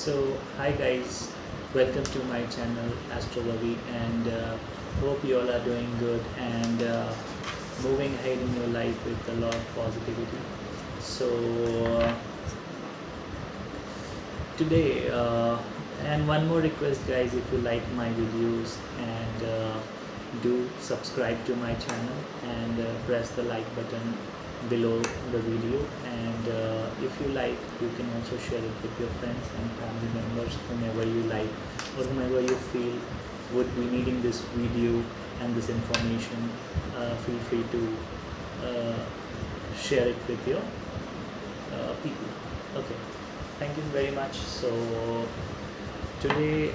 So, hi guys, welcome to my channel Astro Ravi, and hope you all are doing good and moving ahead in your life with a lot of positivity. So, uh, today, and one more request, guys, if you like my videos and do subscribe to my channel and press the like button below the video, and if you like, you can also share it with your friends and family members, whomever you like or whomever you feel would be needing this video and this information. Feel free to share it with your people. Okay, thank you very much. So today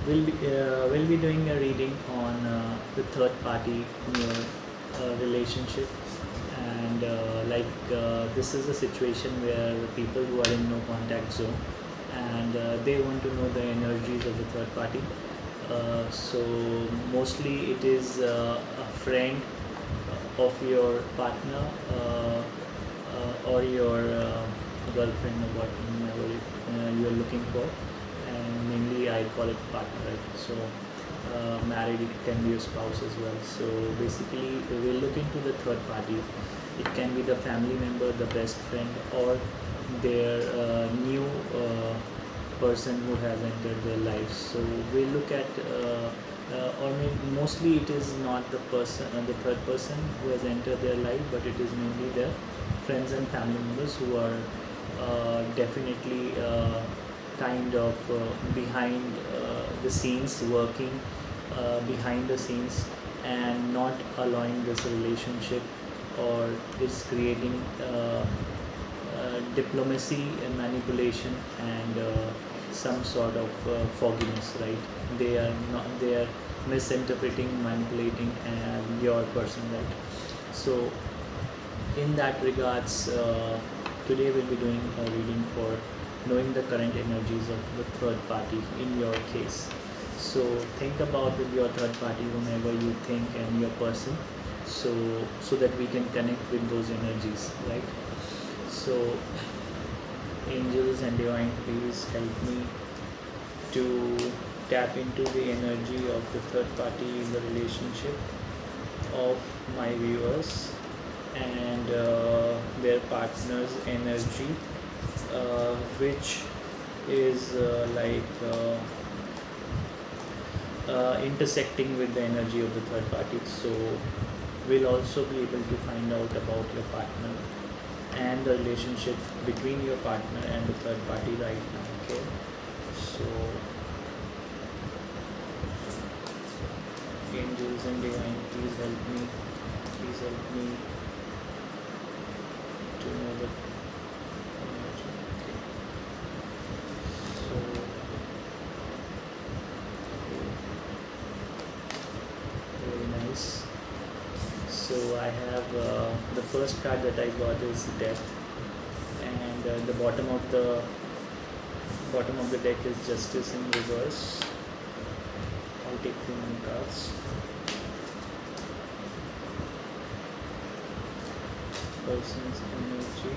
we'll be doing a reading on the third party in your relationship, and this is a situation where people who are in no contact zone, and they want to know the energies of the third party. So mostly it is a friend of your partner, or your girlfriend, or whatever you are looking for, and mainly I call it partner, right? So married, it can be your spouse as well. So basically we'll look into the third party. It can be the family member, the best friend, or their new person who has entered their lives. So we'll look at or mostly it is not the person, the third person who has entered their life, but it is mainly their friends and family members who are definitely kind of behind the scenes, working behind the scenes, and not allowing this relationship, or is creating diplomacy and manipulation, and some sort of fogginess, right? They are misinterpreting, manipulating, and your person, right? So in that regards, today we'll be doing a reading for knowing the current energies of the third party in your case. So think about with your third party, whomever you think, and your person, so that we can connect with those energies, right? So angels and divine, please help me to tap into the energy of the third party in the relationship of my viewers, and their partner's energy, which is intersecting with the energy of the third party. So we'll also be able to find out about your partner and the relationship between your partner and the third party right now. Okay, so angels and divine, please help me. Please help me to know the energy. Okay. So very nice. So I have the first card that I got is Death, and the bottom of the deck is Justice in reverse. I'll take few more cards. Person's energy.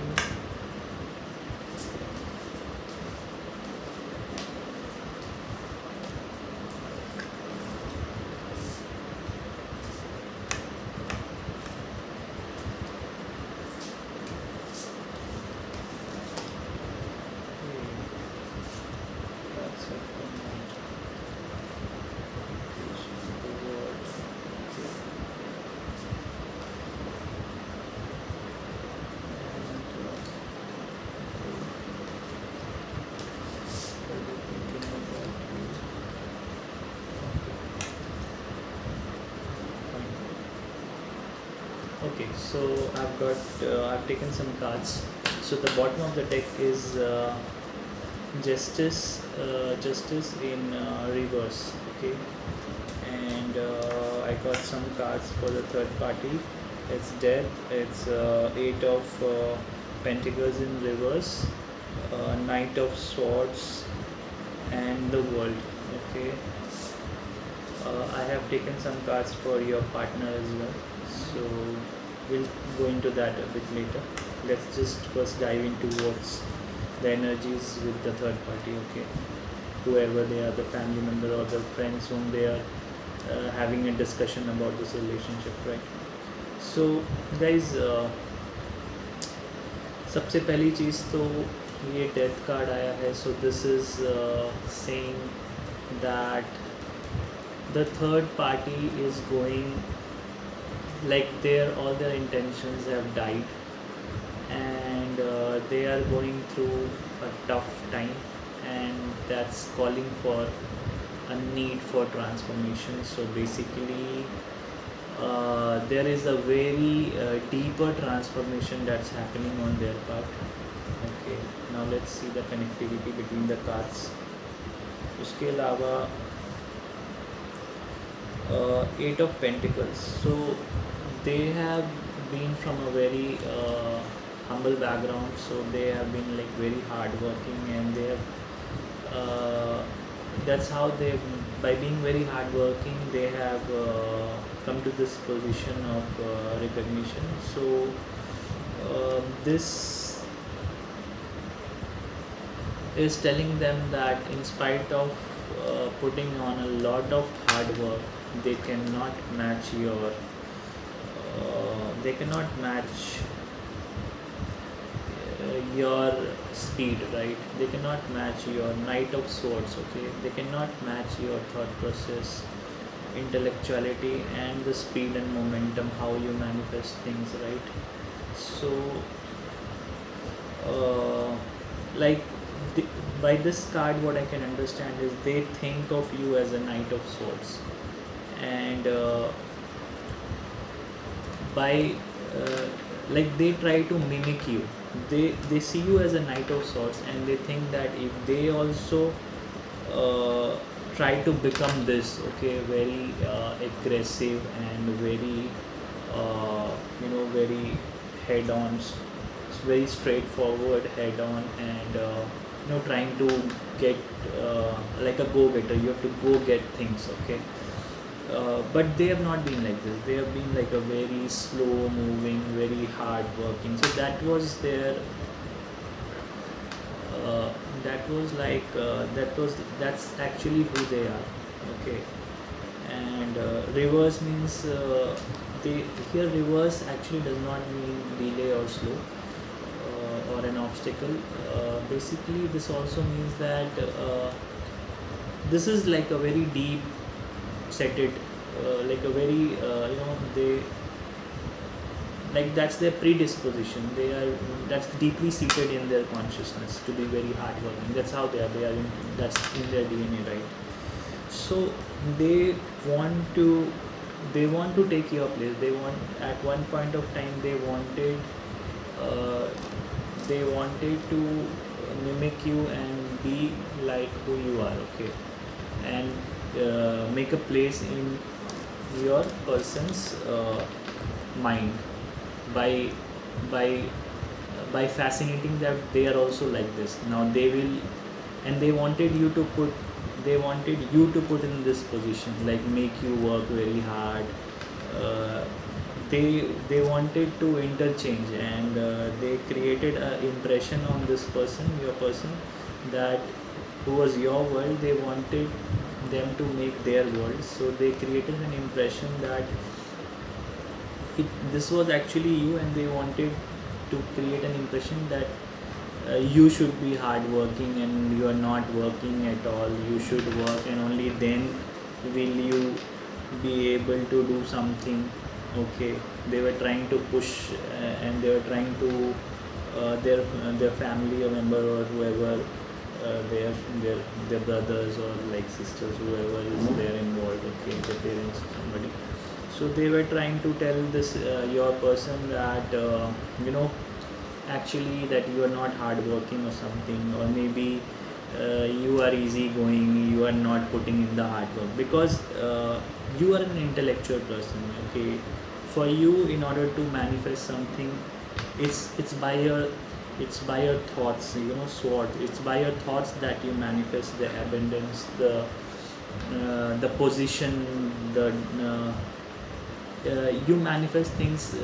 Okay, so I've taken some cards. So the bottom of the deck is Justice in reverse. Okay, and I got some cards for the third party. It's Death. It's Eight of Pentacles in reverse, Knight of Swords, and the World. Okay, I have taken some cards for your partner as well. So we'll go into that a bit later. Let's just first dive into what's the energies with the third party, okay, whoever they are, the family member or the friends whom they are having a discussion about this relationship, right? So guys, सबसे पहली चीज़ तो ये death card आया है. So this is saying that the third party is going, like all their intentions have died, and they are going through a tough time, and that's calling for a need for transformation. So basically there is a very deeper transformation that's happening on their part. Okay, now let's see the connectivity between the cards. उसके अलावा Eight of Pentacles. So they have been from a very humble background, so they have been like very hardworking, and they have that's how they, by being very hardworking, they have come to this position of recognition. So this is telling them that in spite of putting on a lot of hard work, they cannot match your your speed, right? They cannot match your Knight of Swords, okay? They cannot match your thought process, intellectuality, and the speed and momentum, how you manifest things, right? So like by this card, what I can understand is they think of you as a Knight of Swords, and by like they try to mimic you. They see you as a Knight of Swords, and they think that if they also try to become this, okay, very aggressive and very very head on, very straightforward, head on, and trying to get like a go-getter. You have to go get things, okay? But they have not been like this. They have been like a very slow moving, very hard working. So that was their that's actually who they are, okay? And reverse means here reverse actually does not mean delay or slow or an obstacle. Basically this also means that this is like a very deep seated, like a very they, like that's their predisposition. That's deeply seated in their consciousness to be very hardworking. That's how they are that's in their DNA, right? So they want to take your place. They want, at one point of time, they wanted to mimic you and be like who you are, okay, and make a place in your person's mind by fascinating that they are also like this. Now they will, and they wanted you to put in this position, like make you work very hard. They wanted to interchange, and they created an impression on this person, your person, that who was your world. They wanted them to make their world, so they created an impression that this was actually you, and they wanted to create an impression that you should be hardworking and you are not working at all. You should work, and only then will you be able to do something, okay? They were trying to push, and they were trying to their family or member or whoever, their brothers or like sisters, whoever is there involved, okay, the parents or somebody. So they were trying to tell this your person that actually that you are not hardworking or something, or maybe you are easygoing, you are not putting in the hard work, because you are an intellectual person, okay? For you, in order to manifest something, it's by your thoughts, sword. It's by your thoughts that you manifest the abundance, the position, you manifest things,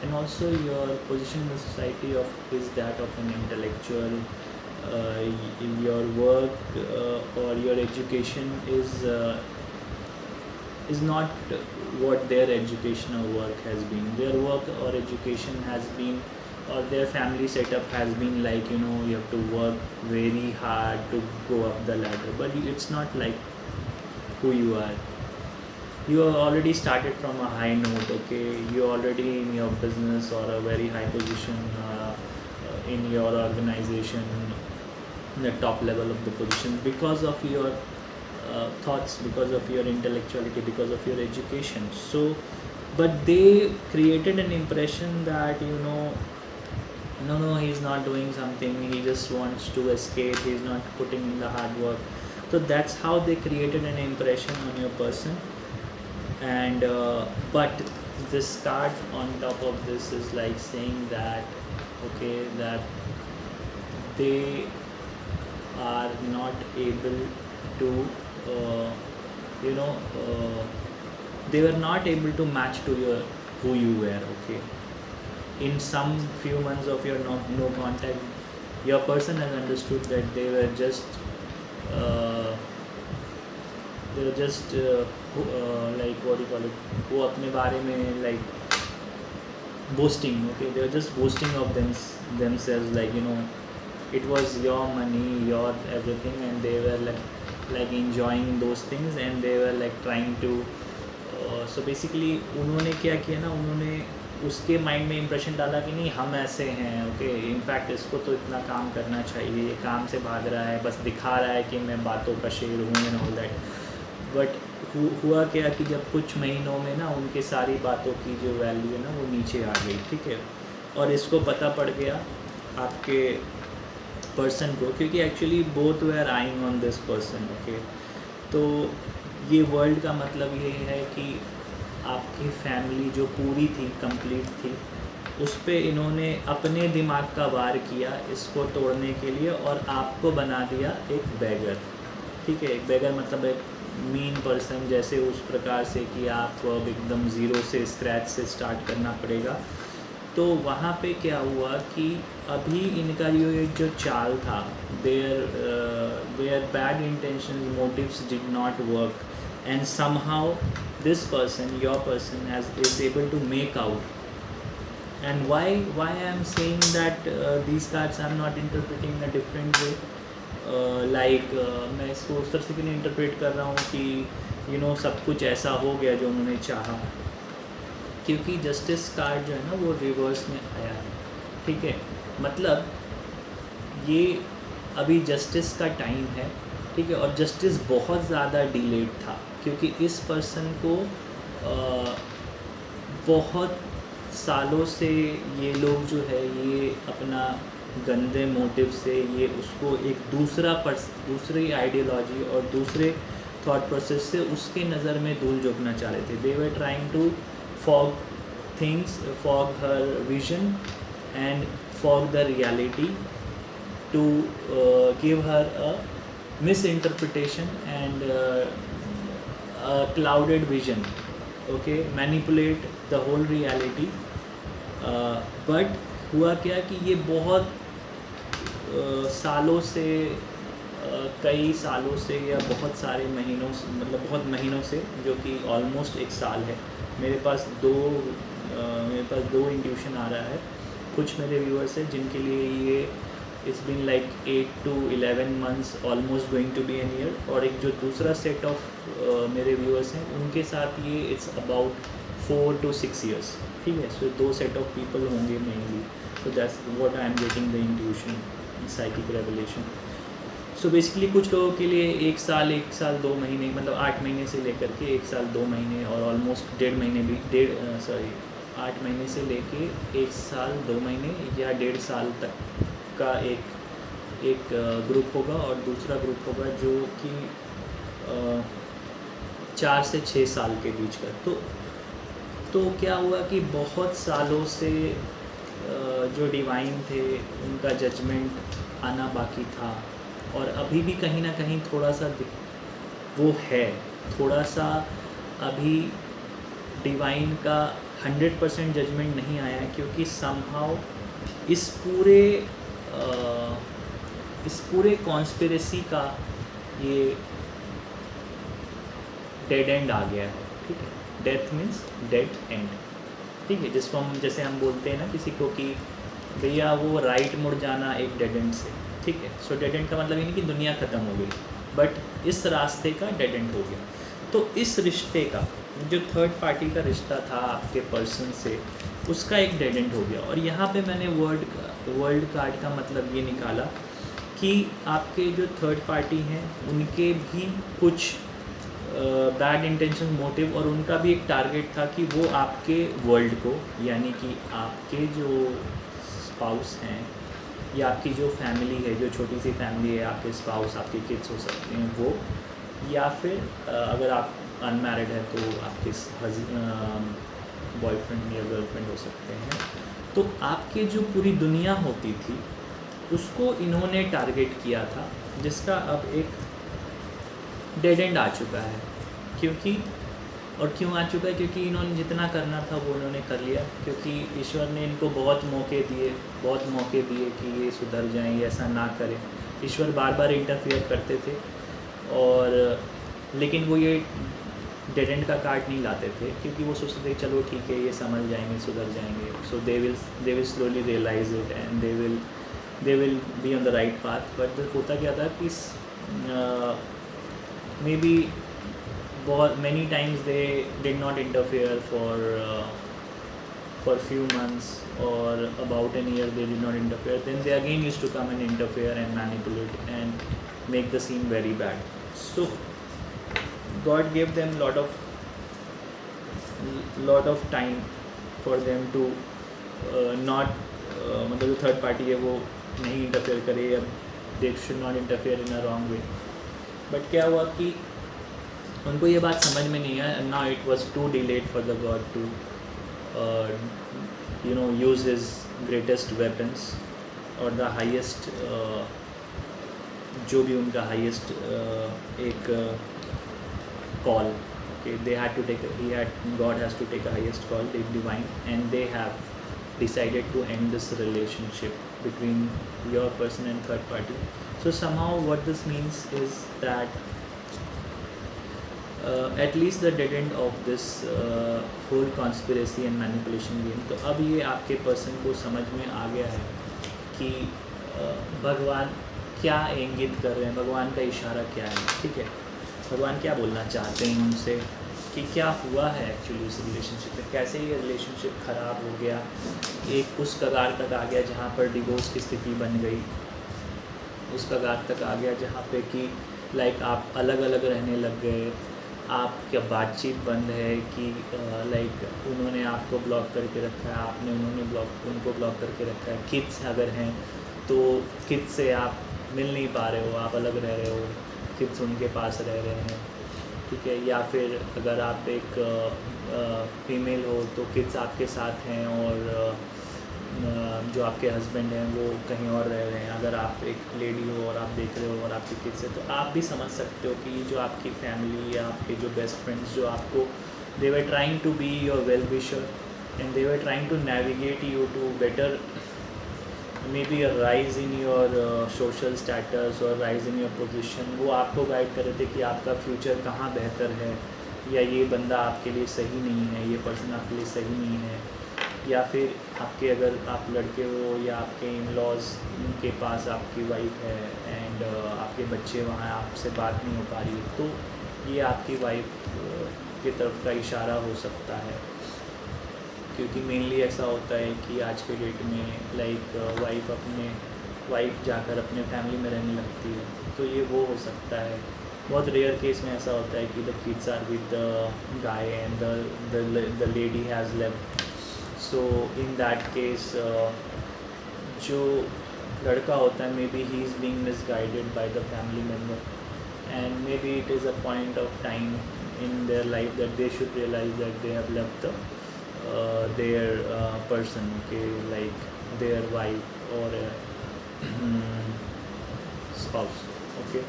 and also your position in the society is that of an intellectual, your work or your education is not what their education or work has been. Their work or education has been, or their family setup has been like, you know, you have to work very hard to go up the ladder, but it's not like who you are. You are already started from a high note, okay? You're already in your business or a very high position in your organization, in the top level of the position, because of your thoughts, because of your intellectuality, because of your education. So but they created an impression that, you know, no, he's not doing something, he just wants to escape, he's not putting in the hard work. So that's how they created an impression on your person. And but this card on top of this is like saying that, okay, that they are not able to you know they were not able to match to your who you were, okay? In some few months of your no contact, your person has understood that they were just like, what do you call it, वो अपने बारे में like boasting, okay? They were just boasting of themselves, like, you know, it was your money, your everything, and they were like enjoying those things, and they were like trying to so basically उन्होंने क्या किया ना, उन्होंने उसके mind में impression डाला कि नहीं, हम ऐसे हैं, ओके, इनफैक्ट इसको तो इतना काम करना चाहिए, ये काम से भाग रहा है, बस दिखा रहा है कि मैं बातों का शेर हूँ एंड ऑल दैट। बट हुआ क्या कि जब कुछ महीनों में ना उनके सारी बातों की जो वैल्यू है ना वो नीचे आ गई, ठीक है? और इसको पता पड़ गया आपके पर्सन को, क्योंकि actually both were eyeing on this person, okay? तो ये वर्ल्ड का मतलब ये है कि आपकी फैमिली जो पूरी थी, कंप्लीट थी, उस पे इन्होंने अपने दिमाग का वार किया इसको तोड़ने के लिए, और आपको बना दिया एक बेगर, ठीक है? एक बेगर मतलब एक मीन पर्सन, जैसे उस प्रकार से कि आपको अब एकदम ज़ीरो से, स्क्रैच से स्टार्ट करना पड़ेगा। तो वहाँ पे क्या हुआ कि अभी इनका जो चाल था, their bad intention, motives did not work, and somehow this person, your person, is able to make out. And why I am saying that these cards I am not interpreting in a different way, मैं इसको उस तरह से क्यों interpret कर रहा हूँ कि सब कुछ ऐसा हो गया जो उन्होंने चाहा, क्योंकि जस्टिस कार्ड जो है ना वो रिवर्स में आया है, ठीक है? मतलब ये अभी जस्टिस का टाइम है, ठीक है? और जस्टिस बहुत ज़्यादा डिलेड था, क्योंकि इस पर्सन को बहुत सालों से ये लोग जो है ये अपना गंदे मोटिव से ये उसको एक दूसरी आइडियोलॉजी और दूसरे थॉट प्रोसेस से उसके नज़र में धूल झोंकना चाह रहे थे। They were trying to fog things, fog her vision and fog the reality, to give her a misinterpretation and clouded vision, okay, manipulate the whole reality. But हुआ क्या कि ये बहुत सालों से, कई सालों से या बहुत सारे महीनों से, मतलब बहुत महीनों से, जो कि ऑलमोस्ट एक साल है, मेरे पास दो इंट्यूशन आ रहा है। कुछ मेरे व्यूअर्स हैं जिनके लिए ये it's been like 8 to 11 months, almost going to be an year, और एक जो दूसरा सेट ऑफ मेरे व्यूअर्स हैं उनके साथ ये इट्स अबाउट 4 to 6 years, ठीक है? सो दो सेट ऑफ पीपल होंगे mainly. So that's what I am getting the intuition, psychic revelation. So basically कुछ लोगों के लिए 1 साल 2 महीने, मतलब 8 महीने से लेकर के 1 साल 2 महीने, और ऑलमोस्ट 1.5 महीने भी 8 महीने से लेके 1 साल 2 महीने या 1.5 साल तक का एक ग्रुप होगा, और दूसरा ग्रुप होगा जो कि 4 से 6 साल के बीच का। तो क्या हुआ कि बहुत सालों से जो डिवाइन थे उनका जजमेंट आना बाकी था, और अभी भी कहीं ना कहीं थोड़ा सा वो है, थोड़ा सा अभी डिवाइन का 100% जजमेंट नहीं आया है, क्योंकि समहाउ इस पूरे इस पूरे कॉन्स्पिरेसी का ये डेड एंड आ गया है, ठीक है। डेथ मीन्स डेड एंड, ठीक है, जिसको हम जैसे हम बोलते हैं ना किसी को कि भैया वो राइट मुड़ जाना एक डेड एंड से, ठीक है। सो डेड एंड का मतलब ये नहीं कि दुनिया ख़त्म हो गई, बट इस रास्ते का डेड एंड हो गया। तो इस रिश्ते का जो थर्ड पार्टी का रिश्ता था आपके पर्सन से, उसका एक डेड एंड हो गया। और यहाँ पे मैंने वर्ल्ड कार्ड का मतलब ये निकाला कि आपके जो थर्ड पार्टी हैं उनके भी कुछ बैड इंटेंशन, मोटिव, और उनका भी एक टारगेट था कि वो आपके वर्ल्ड को, यानी कि आपके जो स्पाउस हैं या आपकी जो फैमिली है, जो छोटी सी फैमिली है, आपके स्पाउस, आपके किड्स हो सकते हैं वो, या फिर अगर आप अनमैरिड है तो आपके बॉयफ्रेंड या गर्लफ्रेंड हो सकते हैं। तो आपके जो पूरी दुनिया होती थी उसको इन्होंने टारगेट किया था, जिसका अब एक डेड एंड आ चुका है। क्योंकि और क्यों आ चुका है? क्योंकि इन्होंने जितना करना था वो उन्होंने कर लिया, क्योंकि ईश्वर ने इनको बहुत मौके दिए कि ये सुधर जाएं, ये ऐसा ना करें। ईश्वर बार बार इंटरफियर करते थे, और लेकिन वो ये डेड एंड का कार्ड नहीं लाते थे, क्योंकि वो सोचते थे चलो ठीक है, ये समझ जाएंगे, सुधर जाएंगे। So they will slowly realise it and they will be on the right path. But होता क्या था कि मे बी बहुत many times they did not interfere for few months, or about a year they did not interfere. Then they again used to come and interfere and manipulate and make the scene very bad. So God gave them lot of time for them to not मतलब जो third party है वो नहीं interfere करे, या they should not interfere in a wrong way. But क्या हुआ कि उनको ये बात समझ में नहीं आया, now it was too delayed for the god to use his greatest weapons, और द हाईएस्ट जो भी उनका हाईएस्ट एक call, okay, they had to take God has to take a highest call, take divine, and they have decided to end this relationship between your person and third party. So somehow what this means is that at least the dead end of this whole conspiracy and manipulation game. तो अब ये आपके person को समझ में आ गया है कि भगवान क्या इंगित कर रहे हैं, भगवान का इशारा क्या है, ठीक है। भगवान क्या बोलना चाहते हैं उनसे, कि क्या हुआ है एक्चुअली उस रिलेशनशिप में, कैसे ये रिलेशनशिप ख़राब हो गया, एक उस कगार तक आ गया जहाँ पर डिवोर्स की स्थिति बन गई, उस कगार तक आ गया जहाँ पे कि लाइक आप अलग अलग रहने लग गए, आप क्या बातचीत बंद है, कि लाइक उन्होंने आपको ब्लॉक करके रखा है, आपने उनको ब्लॉक करके रखा है। किड्स अगर हैं तो किड्स से आप मिल नहीं पा रहे हो, आप अलग रह रहे हो, किड्स उनके पास रह रहे हैं, ठीक है। या फिर अगर आप एक फीमेल हो तो किड्स आपके साथ हैं, और जो आपके हस्बैंड हैं वो कहीं और रह रहे हैं। अगर आप एक लेडी हो और आप देख रहे हो और आपके किड्स है, तो आप भी समझ सकते हो कि जो आपकी फैमिली या आपके जो बेस्ट फ्रेंड्स जो आपको they were trying to be your well wisher, and they were trying to navigate you to better maybe a rise in your social status or rise in your position। वो आपको guide कर रहे थे कि आपका future कहाँ बेहतर है, या ये बंदा आपके लिए सही नहीं है, ये पर्सन आपके लिए सही नहीं है। या फिर आपके अगर आप लड़के हो या आपके इन-लॉज़ के पास आपकी वाइफ है एंड आपके बच्चे वहाँ आपसे बात नहीं हो पा रही, तो ये आपकी वाइफ की तरफ का इशारा हो सकता है। क्योंकि मेनली ऐसा होता है कि आज के डेट में लाइक वाइफ जाकर अपने फैमिली में रहने लगती है, तो ये वो हो सकता है। बहुत रेयर केस में ऐसा होता है कि the kids are with the guy and the lady has left. So in that case जो लड़का होता है, maybe he is being misguided by the family member, and maybe it is a point of time in their life that they should realize that they have left their person, okay, like their wife or spouse, okay,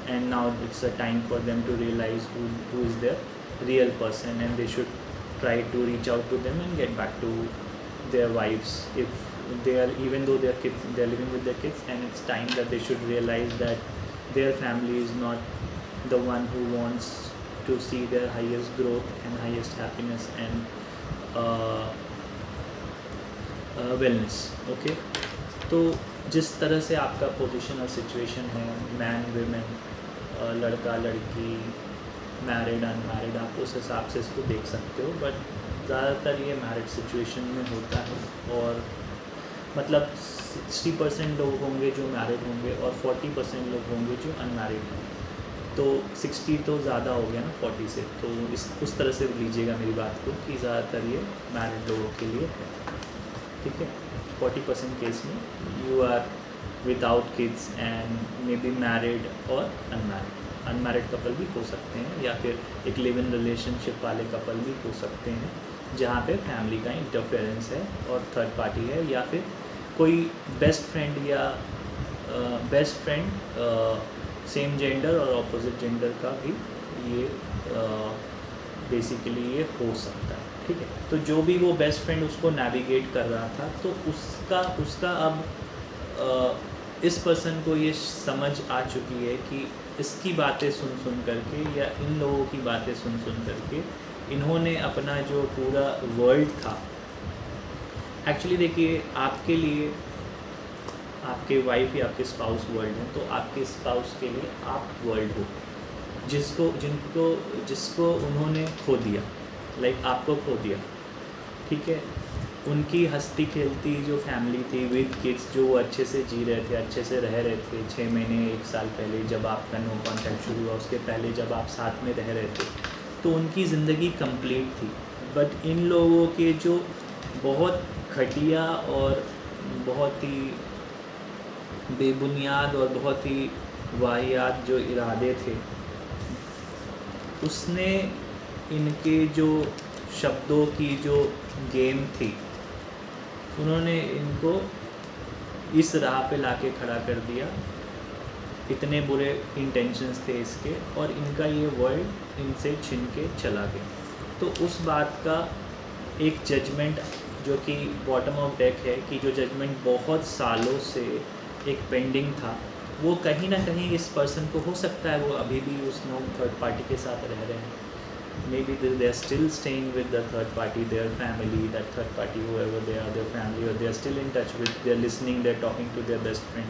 and now it's a time for them to realize who is their real person, and they should try to reach out to them and get back to their wives if they are, even though they are kids, they are living with their kids, and it's time that they should realize that their family is not the one who wants to see their highest growth and highest happiness and wellness. Okay, तो जिस तरह से आपका position और situation है, man women, लड़का लड़की, married unmarried, आप उस हिसाब से इसको देख सकते हो. बट ज़्यादातर ये मैरिड सिचुएशन में होता है, और मतलब 60% लोग होंगे जो मैरिड होंगे और 40% लोग होंगे जो अनमैरिड हैं. तो 60 तो ज़्यादा हो गया ना 40 से, तो उस तरह से लीजिएगा मेरी बात को कि ज़्यादातर ये मैरिड लोगों के लिए है. ठीक है, 40% केस में you are without kids and maybe married और अनमैरिड. अनमैरिड कपल भी हो सकते हैं, या फिर एक लिव इन रिलेशनशिप वाले कपल भी हो सकते हैं जहाँ पे फैमिली का इंटरफेरेंस है और थर्ड पार्टी है, या फिर कोई बेस्ट फ्रेंड या बेस्ट फ्रेंड सेम जेंडर और अपोजिट जेंडर का भी ये बेसिकली ये हो सकता है. ठीक है, तो जो भी वो बेस्ट फ्रेंड उसको नेविगेट कर रहा था, तो उसका अब इस पर्सन को ये समझ आ चुकी है कि इसकी बातें सुन करके या इन लोगों की बातें सुन करके इन्होंने अपना जो पूरा वर्ल्ड था, एक्चुअली देखिए आपके लिए आपके वाइफ या आपके स्पाउस वर्ल्ड है, तो आपके स्पाउस के लिए आप वर्ल्ड हो, जिसको उन्होंने खो दिया, लाइक आपको खो दिया. ठीक है, उनकी हंसती खेलती जो फैमिली थी विद किड्स, जो वो अच्छे से जी रहे थे, अच्छे से रह रहे थे 6 महीने 1 साल पहले जब आपका नो कॉन्टैक्ट शुरू हुआ, उसके पहले जब आप साथ में रह रहे थे, तो उनकी ज़िंदगी कंप्लीट थी. बट इन लोगों के जो बहुत घटिया और बहुत ही बेबुनियाद और बहुत ही वाहियात जो इरादे थे, उसने इनके जो शब्दों की जो गेम थी, उन्होंने इनको इस राह पे लाके खड़ा कर दिया. इतने बुरे इंटेंशंस थे इसके, और इनका ये वर्ल्ड इनसे छिन के चला गया. तो उस बात का एक जजमेंट जो कि बॉटम ऑफ डेक है, कि जो जजमेंट बहुत सालों से एक पेंडिंग था, वो कहीं ना कहीं इस पर्सन को हो सकता है वो अभी भी उस नो थर्ड पार्टी के साथ रह रहे हैं. Maybe they are still staying with the third party, their family, that third party, whoever they are, their family, or they are still in touch with, they are listening, they are talking to their best friend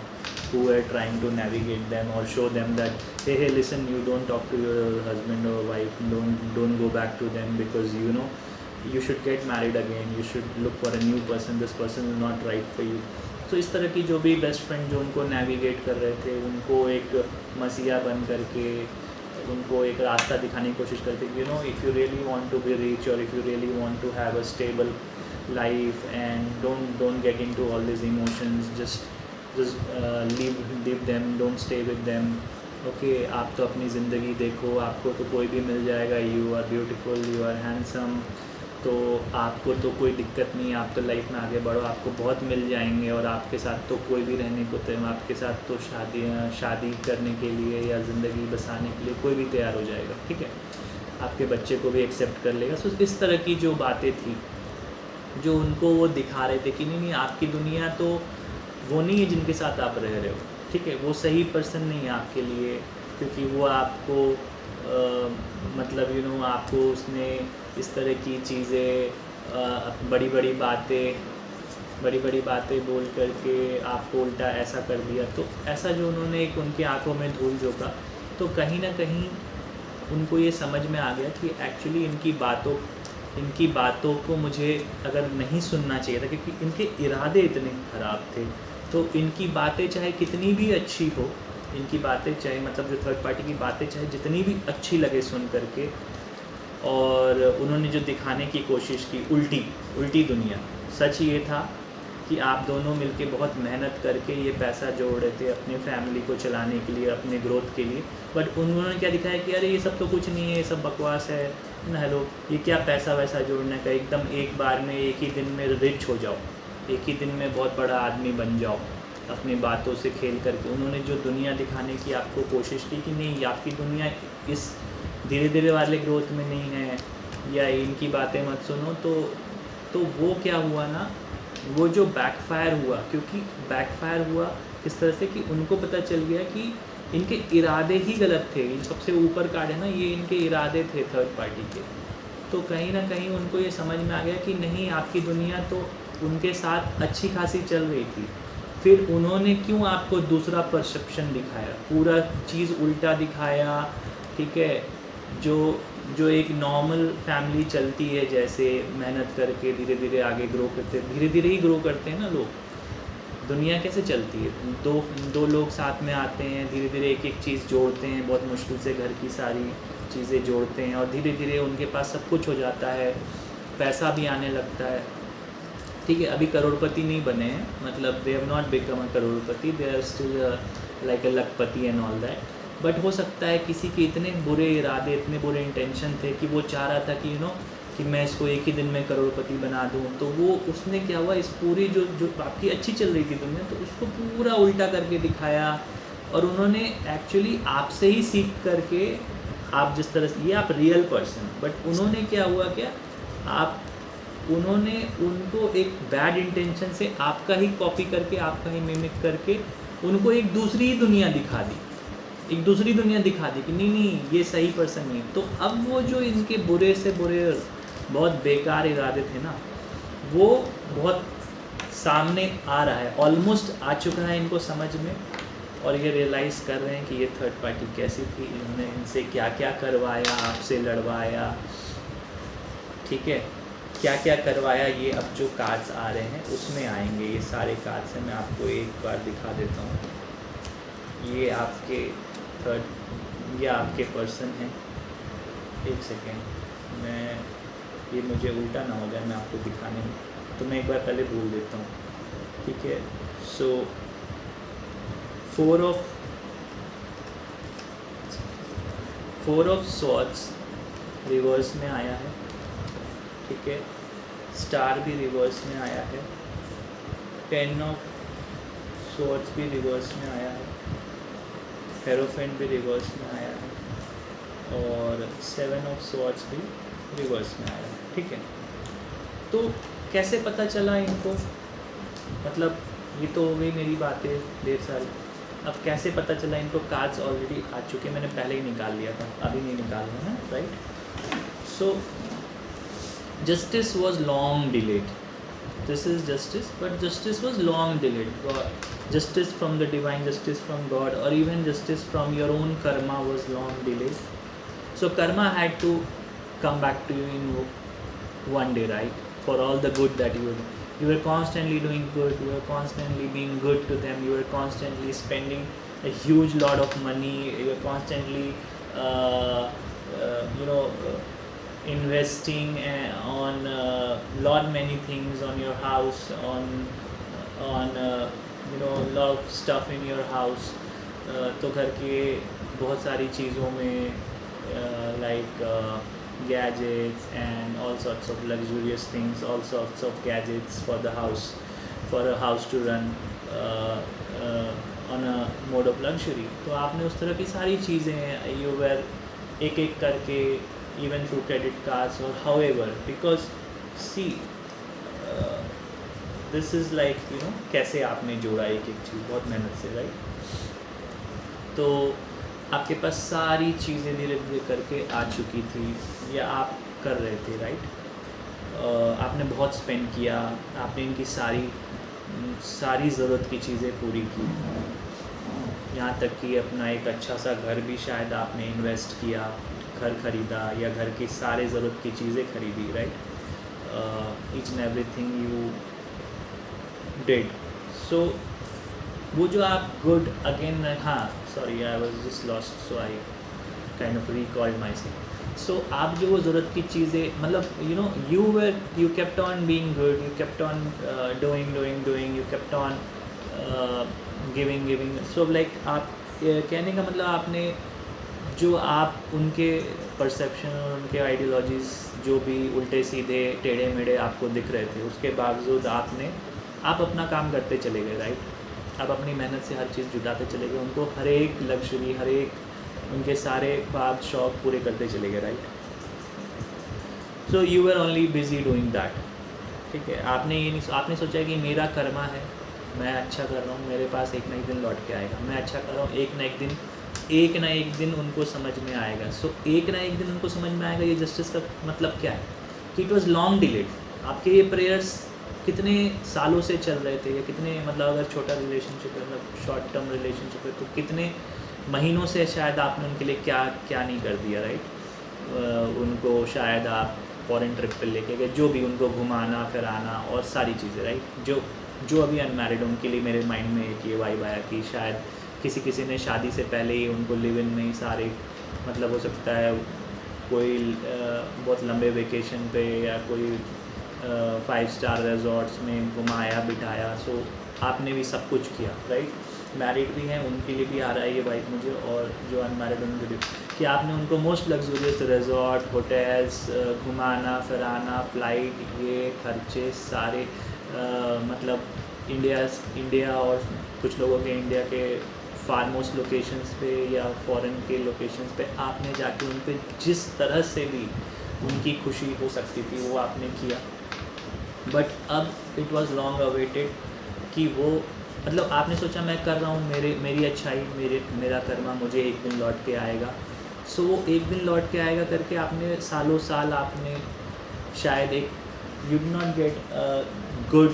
who are trying to navigate them or show them that, hey, listen, you don't talk to your husband or wife, don't go back to them, because you know you should get married again, you should look for a new person, this person is not right for you. तो इस तरह की जो भी best friend जो उनको navigate कर रहे थे, उनको एक मसीहा बन करके उनको एक रास्ता दिखाने की कोशिश करते कि if you really want to be rich, और if you really want to have a stable life, and don't get into all this emotions, just leave them, don't stay with them. Okay, आप तो अपनी ज़िंदगी देखो, आपको तो कोई भी मिल जाएगा, you are beautiful, you are handsome, तो आपको तो कोई दिक्कत नहीं, आप तो लाइफ में आगे बढ़ो, आपको बहुत मिल जाएंगे, और आपके साथ तो कोई भी रहने को तैयार, आपके साथ तो शादी करने के लिए या ज़िंदगी बसाने के लिए कोई भी तैयार हो जाएगा. ठीक है, आपके बच्चे को भी एक्सेप्ट कर लेगा. सो इस तरह की जो बातें थी, जो उनको वो दिखा रहे थे कि नहीं आपकी दुनिया तो वो नहीं है जिनके साथ आप रह रहे हो. ठीक है, वो सही पर्सन नहीं है आपके लिए, क्योंकि वो आपको मतलब आपको उसने इस तरह की चीज़ें बड़ी बड़ी बातें बोल करके आपको उल्टा ऐसा कर दिया. तो ऐसा जो उन्होंने एक उनकी आंखों में धूल झोंका, तो कहीं ना कहीं उनको ये समझ में आ गया कि एक्चुअली इनकी बातों को मुझे अगर नहीं सुनना चाहिए था, क्योंकि इनके इरादे इतने ख़राब थे. तो इनकी बातें चाहे कितनी भी अच्छी हो, इनकी बातें चाहे मतलब जो थर्ड पार्टी की बातें चाहे जितनी भी अच्छी लगे सुन करके, और उन्होंने जो दिखाने की कोशिश की उल्टी दुनिया, सच ये था कि आप दोनों मिलके बहुत मेहनत करके ये पैसा जोड़ रहे थे अपने फैमिली को चलाने के लिए, अपने ग्रोथ के लिए. बट उन्होंने क्या दिखाया कि अरे ये सब तो कुछ नहीं है, ये सब बकवास है ना, हेलो ये क्या पैसा वैसा जोड़ने का, एकदम एक बार में एक ही दिन में रिच हो जाओ, एक ही दिन में बहुत बड़ा आदमी बन जाओ अपनी बातों से खेल करके. उन्होंने जो दुनिया दिखाने की आपको कोशिश की कि नहीं आपकी दुनिया इस धीरे धीरे वाले ग्रोथ में नहीं है, या इनकी बातें मत सुनो. तो वो क्या हुआ ना वो जो बैकफायर हुआ, क्योंकि बैकफायर हुआ इस तरह से कि उनको पता चल गया कि इनके इरादे ही गलत थे। इन सबसे ऊपर कार्ड है ना, ये इनके इरादे थे थर्ड पार्टी के। तो कहीं ना कहीं उनको ये समझ में आ गया कि नहीं, आपकी दुनिया तो उनके साथ अच्छी खासी चल रही थी, फिर उन्होंने क्यों आपको दूसरा परसेप्शन दिखाया, पूरा चीज़ उल्टा दिखाया। ठीक है, जो एक नॉर्मल फैमिली चलती है, जैसे मेहनत करके धीरे धीरे आगे ग्रो करते, धीरे धीरे ही ग्रो करते हैं ना लोग। दुनिया कैसे चलती है, दो लोग साथ में आते हैं, धीरे धीरे एक एक चीज़ जोड़ते हैं, बहुत मुश्किल से घर की सारी चीज़ें जोड़ते हैं, और धीरे धीरे उनके पास सब कुछ हो जाता है, पैसा भी आने लगता है। ठीक है, अभी करोड़पति नहीं बने हैं, मतलब they have not become a crorepati, they are still like a lakhpati and all that. But हो सकता है किसी के इतने बुरे इरादे, इतने बुरे इंटेंशन थे कि वो चाह रहा था कि कि मैं इसको एक ही दिन में करोड़पति बना दूं। तो वो उसने क्या हुआ, इस पूरी जो आपकी अच्छी चल रही थी दुनिया, तो उसको पूरा उल्टा करके दिखाया। और उन्होंने एक्चुअली आपसे ही सीख करके, आप जिस तरह से, ये आप रियल पर्सन, बट उन्होंने क्या हुआ, उन्होंने उनको एक बैड इंटेंशन से आपका ही कॉपी करके, आपका ही मिमिक करके उनको एक दूसरी ही दुनिया दिखा दी, एक दूसरी दुनिया दिखा दी कि नहीं ये सही पर्सन नहीं। तो अब वो जो इनके बुरे से बुरे बहुत बेकार इरादे थे ना, वो बहुत सामने आ रहा है, ऑलमोस्ट आ चुका है इनको समझ में। और ये रियलाइज़ कर रहे हैं कि ये थर्ड पार्टी कैसी थी, इन्होंने इनसे क्या क्या करवाया, आपसे लड़वाया। ठीक है, क्या क्या करवाया, ये अब जो कार्ड्स आ रहे हैं उसमें आएंगे। ये सारे कार्ड्स हैं, मैं आपको एक बार दिखा देता हूँ। ये आपके थर्ड, ये आपके पर्सन हैं। एक सेकेंड, ये मुझे उल्टा ना हो जाए मैं आपको दिखाने में, तो मैं एक बार पहले बोल देता हूँ। ठीक है, so four of swords reverse में आया है। ठीक है, स्टार भी रिवर्स में आया है, 10 ऑफ स्वॉर्ड्स भी रिवर्स में आया है, हेरोफेंट भी रिवर्स में आया है, और 7 ऑफ स्वॉर्ड्स भी रिवर्स में आया है। ठीक है, तो कैसे पता चला इनको, मतलब ये तो हो गई मेरी बातें ढेर सारी। अब कैसे पता चला इनको, कार्ड्स ऑलरेडी आ चुके, मैंने पहले ही निकाल लिया था, अभी नहीं निकालना है, right. So justice was long delayed. This is justice, but justice was long delayed. Justice from the divine, justice from God, or even justice from your own karma was long delayed. So karma had to come back to you in one day, right? For all the good that you were constantly doing good, you were constantly being good to them, you were constantly spending a huge lot of money, you were constantly investing on lot many things, on your house, on lot of stuff in your house. तो घर के बहुत सारी चीज़ों में like gadgets and all sorts of luxurious things, all sorts of gadgets for the house, for a house to run on a mode of luxury. तो आपने उस तरह की सारी चीज़ें, you were एक एक करके, even through credit cards or however, because see this is like कैसे आपने जोड़ा एक एक चीज़ बहुत मेहनत से, राइट। तो आपके पास सारी चीज़ें धीरे धीरे करके आ चुकी थी, या आप कर रहे थे, राइट। आपने बहुत स्पेंड किया, आपने इनकी सारी ज़रूरत की चीज़ें पूरी की, यहाँ तक कि अपना एक अच्छा सा घर भी शायद आपने इन्वेस्ट किया, घर खरीदा, या घर की सारे ज़रूरत की चीज़ें खरीदी, right. Each and everything you did. So वो जो आप गुड अगेन, हाँ sorry I was just lost, so I kind of recalled my self. So आप जो वो ज़रूरत की चीज़ें, मतलब you kept on being good, you kept on doing, you kept on giving. So like आप कहने का मतलब, आपने जो आप उनके परसेप्शन और उनके आइडियोलॉजीज़ जो भी उल्टे सीधे टेढ़े मेढ़े आपको दिख रहे थे, उसके बावजूद आप अपना काम करते चले गए, राइट। आप अपनी मेहनत से हर चीज़ जुटाते चले गए, उनको हर एक लग्जरी, हर एक उनके सारे ख्वाब शौक पूरे करते चले गए, right. So you were only busy doing that, ठीक है, आपने ये नहीं, आपने सोचा कि मेरा कर्मा है, मैं अच्छा कर रहा हूँ, मेरे पास एक ना एक दिन लौट के आएगा, मैं अच्छा कर रहा हूँ, एक ना एक दिन उनको समझ में आएगा। सो एक ना एक दिन उनको समझ में आएगा, ये जस्टिस का मतलब क्या है कि इट वॉज़ लॉन्ग डिलेड। आपके ये प्रेयर्स कितने सालों से चल रहे थे, या कितने, मतलब अगर छोटा रिलेशनशिप है, मतलब शॉर्ट टर्म रिलेशनशिप है, तो कितने महीनों से शायद आपने उनके लिए क्या क्या नहीं कर दिया, राइट। उनको शायद आप फॉरेन ट्रिप पे लेके गए, जो भी, उनको घुमाना फिराना और सारी चीज़ें, राइट। जो अभी अनमैरिड, उनके लिए मेरे माइंड में एक ये वाइब आया कि शायद किसी ने शादी से पहले ही उनको लिव इन में ही सारे, मतलब हो सकता है कोई बहुत लंबे वेकेशन पे या कोई 5 स्टार रिजॉर्ट्स में घुमाया बिठाया। सो आपने भी सब कुछ किया, राइट। मैरिड भी हैं, उनके लिए भी आ रहा है ये वाइब मुझे, और जो अनमैरिड उनके लिए, कि आपने उनको मोस्ट लग्जूरियस रिजॉर्ट, होटल्स, घुमाना फिराना, फ्लाइट, ये खर्चे सारे, मतलब इंडिया और कुछ लोगों के इंडिया के फार्मोस्ट लोकेशंस पे या फॉरेन के लोकेशंस पे आपने जाके उन पे जिस तरह से भी उनकी खुशी हो सकती थी वो आपने किया। बट अब इट वाज लॉन्ग अवेटेड कि वो, मतलब आपने सोचा मैं कर रहा हूँ, मेरी अच्छाई, मेरा कर्मा मुझे एक दिन लौट के आएगा। सो वो एक दिन लौट के आएगा करके आपने सालों साल आपने शायद एक, you do not get good,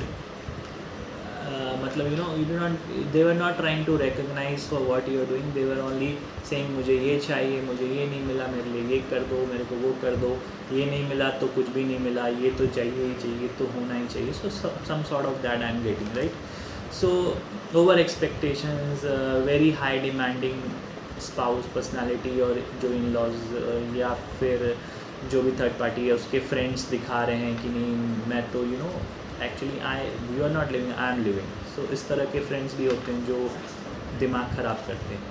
मतलब they were not trying to recognise for what you are doing, they were only saying मुझे ये चाहिए, मुझे ये नहीं मिला, मेरे लिए ये कर दो, मेरे को वो कर दो, ये नहीं मिला तो कुछ भी नहीं मिला, ये तो चाहिए ही चाहिए, तो होना ही चाहिए। So some sort of that I am getting, right. So over expectations, very high demanding spouse personality, और जो इन लॉज या फिर जो भी थर्ड पार्टी है उसके फ्रेंड्स दिखा रहे हैं कि नहीं मैं तो actually you are not living, I am living. So इस तरह के फ्रेंड्स भी होते हैं जो दिमाग ख़राब करते हैं।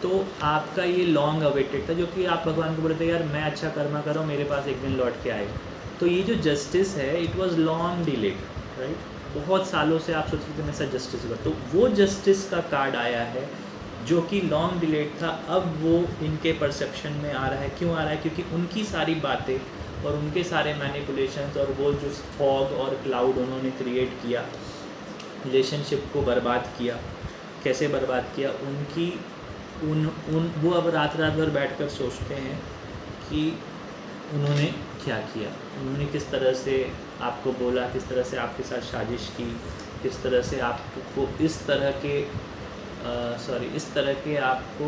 तो आपका ये लॉन्ग अवेटेड था, जो कि आप भगवान को बोलते यार मैं अच्छा कर्मा कर रहा हूँ, मेरे पास एक दिन लौट के आएगा। तो ये जो जस्टिस है it was long delayed, right. बहुत सालों से आप सोचते थे मेरे साथ जस्टिस हुआ, तो वो जस्टिस का कार्ड आया है जो कि लॉन्ग डिलेड था, अब वो इनके परसेप्शन में आ रहा है। क्यों आ रहा है? क्योंकि उनकी सारी बातें और उनके सारे मैनिपुलेशंस और वो जो फॉग और क्लाउड उन्होंने क्रिएट किया, रिलेशनशिप को बर्बाद किया। कैसे बर्बाद किया? वो अब रात भर बैठकर सोचते हैं कि उन्होंने क्या किया, उन्होंने किस तरह से आपको बोला, किस तरह से आपके साथ साजिश की, किस तरह से आपको इस तरह के आपको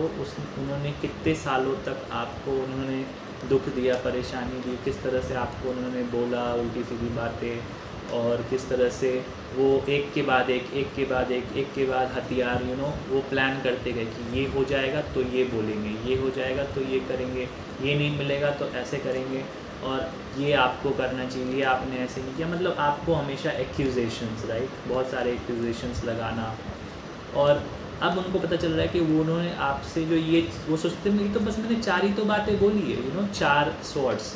उन्होंने कितने सालों तक आपको उन्होंने दुख दिया, परेशानी दी, किस तरह से आपको उन्होंने बोला उल्टी सीधी बातें, और किस तरह से वो एक के बाद एक हथियार वो प्लान करते गए कि ये हो जाएगा तो ये बोलेंगे, ये हो जाएगा तो ये करेंगे, ये नहीं मिलेगा तो ऐसे करेंगे, और ये आपको करना चाहिए, ये आपने ऐसे नहीं किया। मतलब आपको हमेशा एक्यूजेशंस, राइट, बहुत सारे एक्यूजेशंस लगाना। और अब उनको पता चल रहा है कि वो उन्होंने आपसे जो वो सोचते हैं तो बस मैंने 4 ही तो बातें बोली है, 4 स्वॉर्ड्स,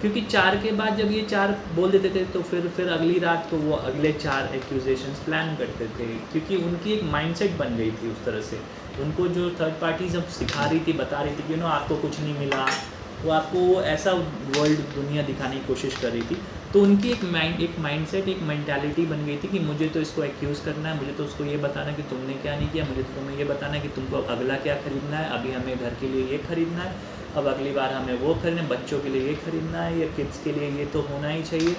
क्योंकि 4 के बाद जब ये 4 बोल देते थे तो फिर अगली रात को वो अगले 4 एक्यूजेशंस प्लान करते थे, क्योंकि उनकी एक माइंडसेट बन गई थी उस तरह से। उनको जो थर्ड पार्टी जब सिखा रही थी, बता रही थी कि आपको कुछ नहीं मिला, वो आपको वो ऐसा वर्ल्ड दुनिया दिखाने की कोशिश कर रही थी। तो उनकी एक माइंडसेट, एक मेंटालिटी बन गई थी कि मुझे तो इसको एक्यूज़ करना है, मुझे तो उसको ये बताना कि तुमने क्या नहीं किया, मुझे तो तुम्हें ये बताना है कि तुमको अगला क्या ख़रीदना है, अभी हमें घर के लिए ये ख़रीदना है, अब अगली बार हमें वो खरीदना है, बच्चों के लिए ये ख़रीदना है, या किड्स के लिए ये तो होना ही चाहिए,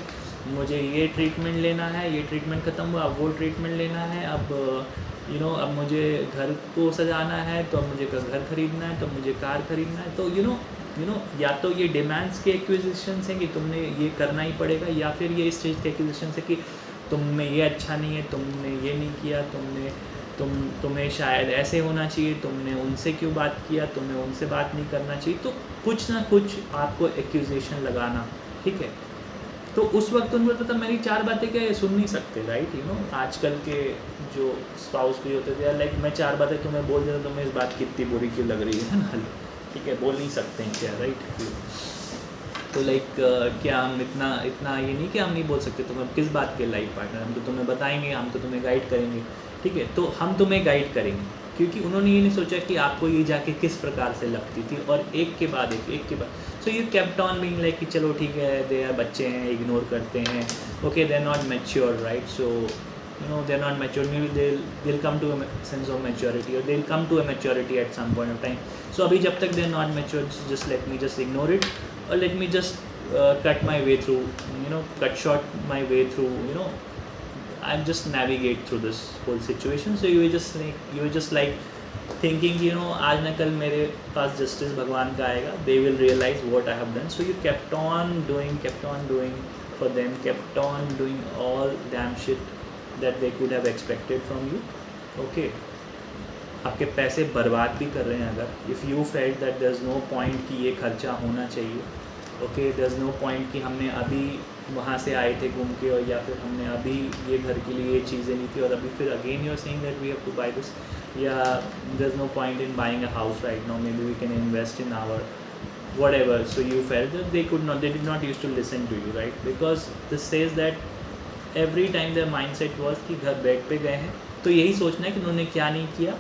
मुझे ये ट्रीटमेंट लेना है, ये ट्रीटमेंट ख़त्म हुआ, अब वो ट्रीटमेंट लेना है, अब अब मुझे घर को सजाना है तो अब मुझे घर ख़रीदना है, तो मुझे कार ख़रीदना है। तो या तो ये डिमांड्स के एक्विजिशंस हैं कि तुमने ये करना ही पड़ेगा, या फिर ये इस चीज़ के एक्विजिशन है कि तुम में ये अच्छा नहीं है, तुमने ये नहीं किया, तुम्हें शायद ऐसे होना चाहिए, तुमने उनसे क्यों बात किया, तुम्हें उनसे बात नहीं करना चाहिए। तो कुछ ना कुछ आपको एक्यूजेशन लगाना, ठीक है। तो उस वक्त उनको पता मेरी 4 बातें क्या है सुन नहीं सकते, राइट। आजकल के जो स्पाउस भी होते थे, लाइक मैं 4 बातें तुम्हें बोल देता, तुम्हें इस बात की इतनी बुरी क्यों लग रही है ना, ठीक है, बोल नहीं सकते हैं क्या, राइट। तो लाइक क्या हम इतना ये नहीं कि हम नहीं बोल सकते, तुम्हें किस बात के लाइफ पार्टनर, हम तो तुम्हें बताएंगे, हम तो तुम्हें गाइड करेंगे, ठीक है। तो हम तुम्हें गाइड करेंगे, क्योंकि उन्होंने ये नहीं सोचा कि आपको ये जाके किस प्रकार से लगती थी, और एक के बाद so you kept on being like कि चलो ठीक है, दे आर बच्चे हैं, इग्नोर करते हैं, okay they are not mature, right? So you know they're not mature, maybe they'll come to a sense of maturity, or they'll come to a maturity at some point of time. So abhi jab tak they're not mature, just let me just ignore it, or let me just cut my way through, cut short my way through, I'll just navigate through this whole situation. So you were just like thinking, आज ना कल मेरे पास justice भगवान का आएगा, they will realize what I have done. So you kept on doing for them, kept on doing all damn shit that they could have expected from you. Okay, आपके पैसे बर्बाद भी कर रहे हैं अगर, if you felt that there's no point कि ये खर्चा होना चाहिए, okay, there's no point कि हमने अभी वहाँ से आए थे घूम के, और या फिर हमने अभी ये घर के लिए ये चीज़ें नहीं थी, और अभी फिर again you're saying that we have to buy this, या there's no point in buying a house right now, maybe we can invest in our whatever. So you felt that they did not used to listen to you, right? Because this says that every time there mindset was कि घर bed पे गए हैं तो यही सोचना है कि उन्होंने क्या नहीं किया,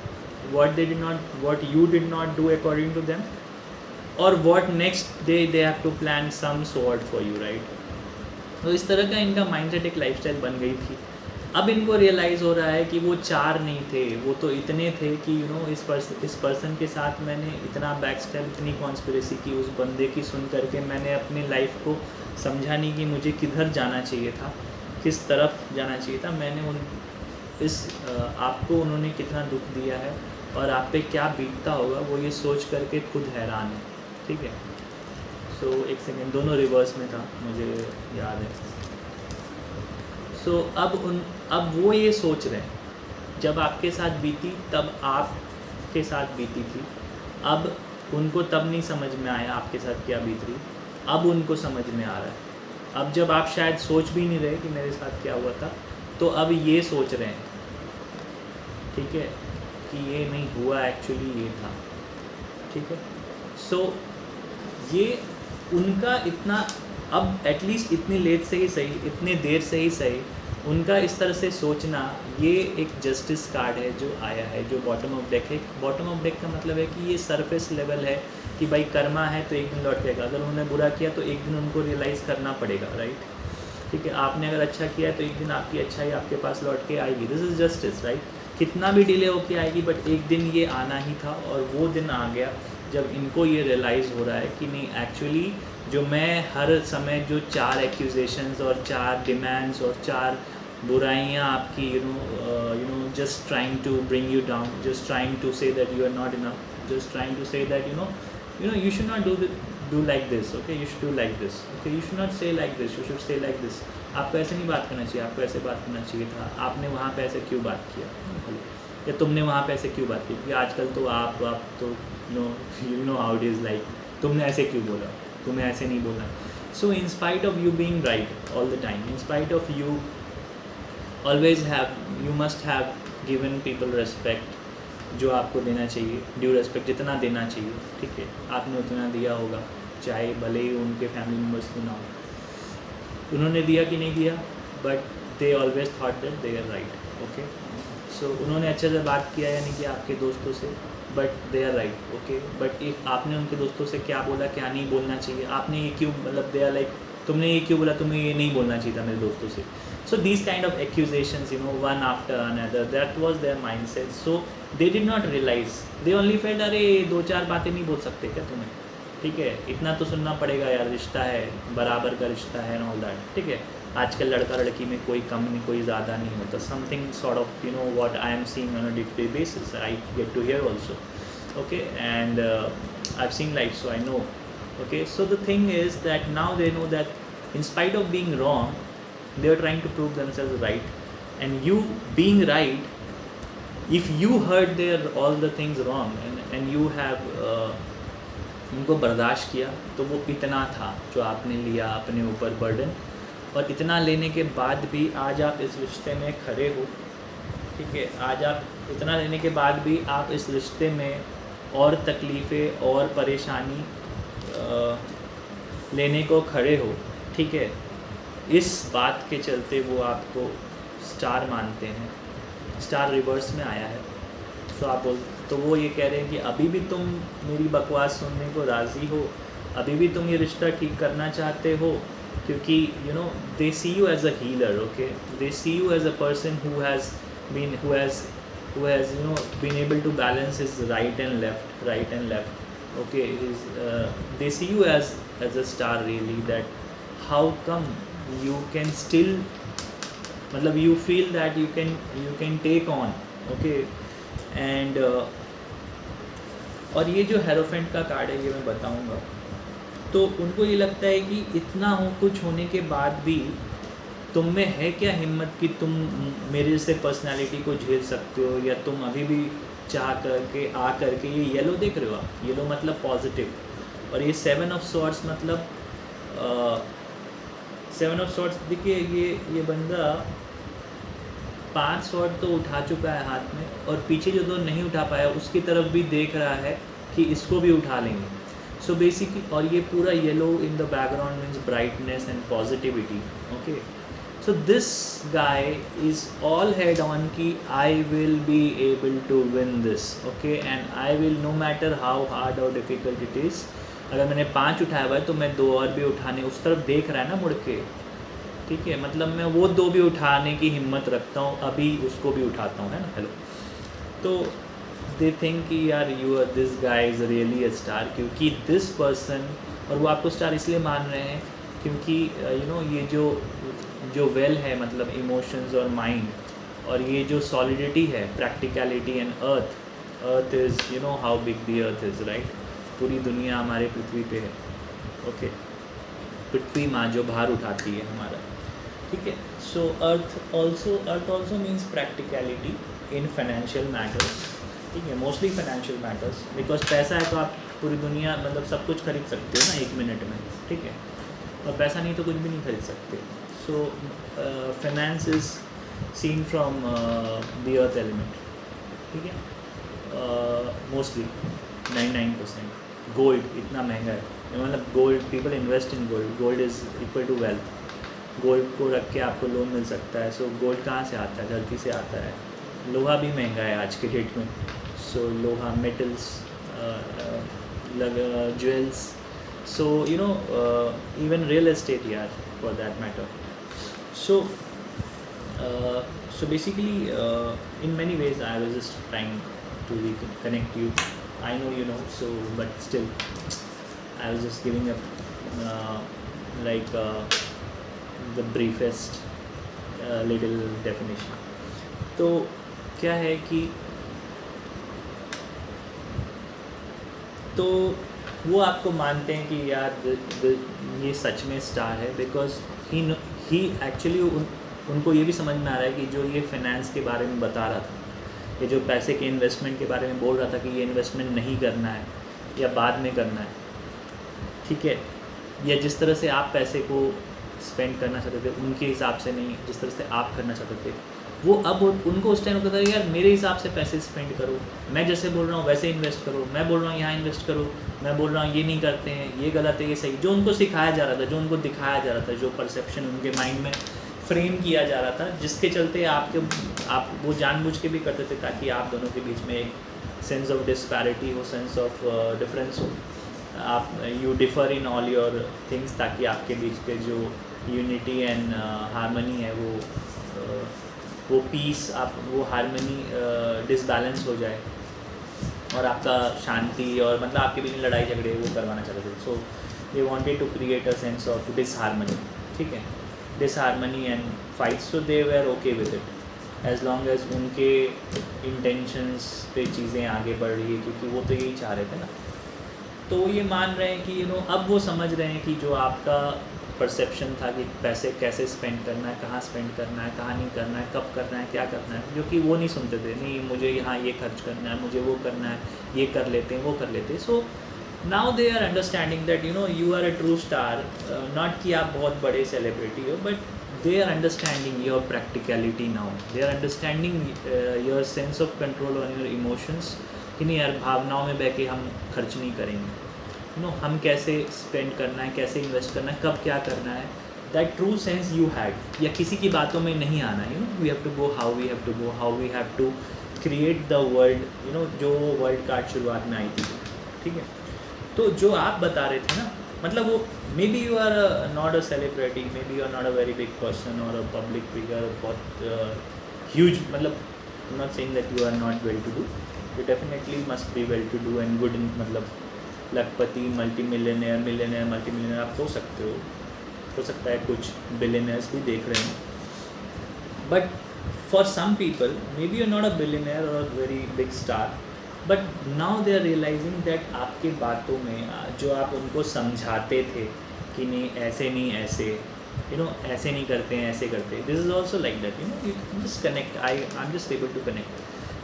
what you did not do according to them, और what next day they have to plan some sort for you, right? तो इस तरह का इनका माइंडसेट, एक लाइफस्टाइल बन गई थी. अब इनको रियलाइज़ हो रहा है कि वो 4 नहीं थे, वो तो इतने थे कि इस पर्सन के साथ मैंने इतना बैकस्टैब, इतनी कॉन्स्पिरेसी की उस बंदे की सुन करके मैंने अपनी लाइफ को समझा नहीं कि मुझे किधर जाना चाहिए था, किस तरफ जाना चाहिए था. मैंने आपको उन्होंने कितना दुख दिया है और आप पे क्या बीतता होगा, वो ये सोच करके खुद हैरान है. ठीक है, सो एक सेकेंड, दोनों रिवर्स में था मुझे याद है. सो अब वो ये सोच रहे हैं, जब आपके साथ बीती तब आपके साथ बीती थी, अब उनको तब नहीं समझ में आया आपके साथ क्या बीत रही, अब उनको समझ में आ रहा है. अब जब आप शायद सोच भी नहीं रहे कि मेरे साथ क्या हुआ था, तो अब ये सोच रहे हैं, ठीक है, कि ये नहीं हुआ, एक्चुअली ये था. ठीक है, सो ये उनका इतना, अब एटलीस्ट इतनी लेट से ही सही, इतने देर से ही सही, उनका इस तरह से सोचना, ये एक जस्टिस कार्ड है जो आया है, जो बॉटम ऑफ डेक है. बॉटम ऑफ डेक का मतलब है कि ये सरफेस लेवल है कि भाई कर्मा है तो एक दिन लौट जाएगा. अगर उन्होंने बुरा किया तो एक दिन उनको रियलाइज़ करना पड़ेगा, राइट? ठीक है, आपने अगर अच्छा किया है तो एक दिन आपकी अच्छाई आपके पास लौट के आएगी. This is justice, right? कितना भी डिले होके आएगी, बट एक दिन ये आना ही था, और वो दिन आ गया जब इनको ये रियलाइज़ हो रहा है कि नहीं, एक्चुअली जो मैं हर समय जो 4 एक्यूजेशंस और 4 डिमांड्स और 4 बुराइयाँ आपकी you know just trying to bring you down, just trying to say that you are not enough, just trying to say that you should not do like this, okay, you should do like this, okay, you should not say like this, you should say like this. आपको ऐसे नहीं बात करना चाहिए, आपको ऐसे बात करना चाहिए था, आपने वहाँ पे ऐसे क्यों बात किया, या तुमने वहाँ पे ऐसे क्यों बात की, क्योंकि आजकल तो आप तो you know how it is, like तुमने ऐसे क्यों बोला, तुम्हें ऐसे नहीं बोलना. So in spite of you being right all the time, in spite of you you must have given people respect, जो आपको देना चाहिए, ड्यू रेस्पेक्ट जितना देना चाहिए. ठीक है, आपने उतना दिया होगा, चाहे भले ही उनके फैमिली मेम्बर्स को ना हो. उन्होंने दिया कि नहीं दिया, but they always thought that they are right. Okay, so उन्होंने अच्छे से बात किया या नहीं किया आपके दोस्तों से, but they are right. Okay, but एक आपने उनके दोस्तों से क्या बोला, क्या नहीं बोलना चाहिए, आपने ये क्यों, मतलब दे आर लाइक, तुमने ये क्यों बोला, तुम्हें ये नहीं बोलना चाहिए था मेरे दोस्तों से. So these kind of accusations, one after another, that was their mindset. So they did not realize, they only felt, अरे 2-4 बातें नहीं बोल सकते क्या तुम्हें, ठीक है, इतना तो सुनना पड़ेगा यार, रिश्ता है, बराबर का रिश्ता है and all that. ठीक है, आजकल लड़का लड़की में कोई कम नहीं, कोई ज़्यादा नहीं होता. Something sort of what I am seeing on a day-to-day basis, I get to hear also. Okay, and I've seen life, so I know. Okay, so the thing is that now they know that in spite of being wrong, they are trying to prove themselves right, and you being right, if you heard their all the things wrong and you have उनको बर्दाश्त किया, तो वो इतना था जो आपने लिया अपने ऊपर बर्डन, और इतना लेने के बाद भी आज आप इस रिश्ते में खड़े हो. ठीक है, आज आप इतना लेने के बाद भी आप इस रिश्ते में और तकलीफ़ें और परेशानी लेने को खड़े हो. ठीक है, इस बात के चलते वो आपको स्टार मानते हैं. स्टार रिवर्स में आया है. तो वो ये कह रहे हैं कि अभी भी तुम मेरी बकवास सुनने को राज़ी हो, अभी भी तुम ये रिश्ता ठीक करना चाहते हो, क्योंकि you know they see you as a healer, okay, they see you as a person who has you know been able to balance his right and left, okay, they see you as a star really, that how come you can still, मतलब you feel that you can take on, okay, and और ये जो hierophant का card है ये मैं बताऊंगा। तो उनको ये लगता है कि इतना कुछ होने के बाद भी तुम में है क्या हिम्मत कि तुम मेरे जैसे पर्सनालिटी को झेल सकते हो, या तुम अभी भी चाह करके आ करके, ये येलो देख रहे हो आप, येलो मतलब पॉजिटिव, और ये 7 ऑफ सॉर्ड्स मतलब 7 ऑफ सॉर्ड्स देखिए, ये बंदा 5 सॉर्ड तो उठा चुका है हाथ में, और पीछे जो 2 नहीं उठा पाया उसकी तरफ भी देख रहा है कि इसको भी उठा लेंगे। सो बेसिकली, और ये पूरा yellow in the background means brightness and positivity, okay. So this guy is all head on कि I will be able to win this, okay, and I will, no matter how hard or difficult it is, अगर मैंने 5 उठाया हुआ है तो मैं 2 और भी उठाने, उस तरफ देख रहा है ना मुड़ के, ठीक है, मतलब मैं वो 2 भी उठाने की हिम्मत रखता हूँ, अभी उसको भी उठाता हूँ, है ना, हेलो। तो दे थिंक कि यार this guy is really a star, क्योंकि दिस पर्सन, और वो आपको स्टार इसलिए मान रहे हैं क्योंकि यू नो ये जो वेल है, मतलब इमोशंस और माइंड, और ये जो सॉलिडिटी है, practicality and earth is, you know how big the earth is, right, पूरी दुनिया हमारे पृथ्वी पे है, ओके, पृथ्वी माँ जो भार उठाती है हमारा, ठीक है। So earth also means practicality in financial matters, ठीक है, मोस्टली फाइनेंशियल मैटर्स, बिकॉज पैसा है तो आप पूरी दुनिया, मतलब सब कुछ खरीद सकते हो ना 1 मिनट में, ठीक है, और पैसा नहीं तो कुछ भी नहीं खरीद सकते। So finance is seen from the earth element, ठीक है, mostly 99%। गोल्ड इतना महंगा है, मतलब gold, people invest in gold, gold is equal to wealth, gold को रख के आपको लोन मिल सकता है। सो गोल्ड कहाँ से आता है? धरती से आता है। लोहा भी महंगा है आज के डेट में, सो लोहा, metals, jewels, so you know even real estate यार, for that matter. So basically, in many ways, I was just trying to reconnect you. I know you know, so but still, I was just giving the briefest little definition. तो क्या है कि तो वो आपको मानते हैं कि यार ये सच में स्टार है, बिकॉज ही एक्चुअली उनको ये भी समझ में आ रहा है कि जो ये फाइनेंस के बारे में बता रहा था, ये जो पैसे के इन्वेस्टमेंट के बारे में बोल रहा था कि ये इन्वेस्टमेंट नहीं करना है या बाद में करना है, ठीक है, या जिस तरह से आप पैसे को स्पेंड करना चाहते थे उनके हिसाब से नहीं, जिस तरह से आप करना चाहते थे, वो अब उनको उस टाइम होता था यार मेरे हिसाब से पैसे स्पेंड करो, मैं जैसे बोल रहा हूँ वैसे इन्वेस्ट करो, मैं बोल रहा हूँ यहाँ इन्वेस्ट करो, मैं बोल रहा हूँ ये नहीं करते हैं, ये गलत है, ये सही, जो उनको सिखाया जा रहा था, जो उनको दिखाया जा रहा था, जो परसेप्शन उनके माइंड में फ्रेम किया जा रहा था, जिसके चलते आप वो जानबूझ के भी करते थे ताकि आप दोनों के बीच में एक सेंस ऑफ डिस्पैरिटी हो, सेंस ऑफ डिफरेंस हो, आप you differ in all your things, ताकि आपके बीच के जो यूनिटी एंड हारमनी है वो पीस, आप वो हारमनी डिसबैलेंस हो जाए और आपका शांति और मतलब आपके बीच में लड़ाई झगड़े वो करवाना चाहते थे। So they wanted to create a sense of disharmony, ठीक है, disharmony and fight. So they were okay with it as long as उनके इंटेंशंस पे चीज़ें आगे बढ़ रही है, क्योंकि वो तो यही चाह रहे थे ना। तो ये मान रहे हैं कि अब वो समझ रहे हैं कि जो आपका परसेप्शन था कि पैसे कैसे स्पेंड करना है, कहाँ स्पेंड करना है, कहाँ नहीं करना है, कब करना है, क्या करना है, जो कि वो नहीं सुनते थे, नहीं मुझे यहाँ ये खर्च करना है, मुझे वो करना है, ये कर लेते हैं, वो कर लेते हैं। So now they are understanding that you are a true star, not कि आप बहुत बड़े सेलिब्रिटी हो, but they are understanding your practicality now, they are understanding your sense of control on your emotions, कि नहीं यार भावनाओं में बह के हम खर्च नहीं करेंगे, हम कैसे स्पेंड करना है, कैसे इन्वेस्ट करना है, कब क्या करना है, that true sense you had, या किसी की बातों में नहीं आना, we have to go how we have to go, how we have to create the world, जो वर्ल्ड कार्ड शुरुआत में आई थी, ठीक है। तो जो आप बता रहे थे ना मतलब वो maybe you are not a celebrity, maybe you are not a very big person और अ पब्लिक फिगर, बहुत ह्यूज, मतलब not saying that you are not well to do, you definitely must be well to do and good in, मतलब lakhpati, multi millionaire, millionaire, multi millionaire आप हो सकते हो सकता है कुछ बिलियनर्स भी देख रहे हो, but for some people maybe you are not a billionaire और very big star, but now they are realising that आपकी बातों में जो आप उनको समझाते थे कि नहीं ऐसे नहीं ऐसे, यू नो ऐसे नहीं करते हैं ऐसे करते हैं, this is also like that, you know you just connect, I am just able to connect.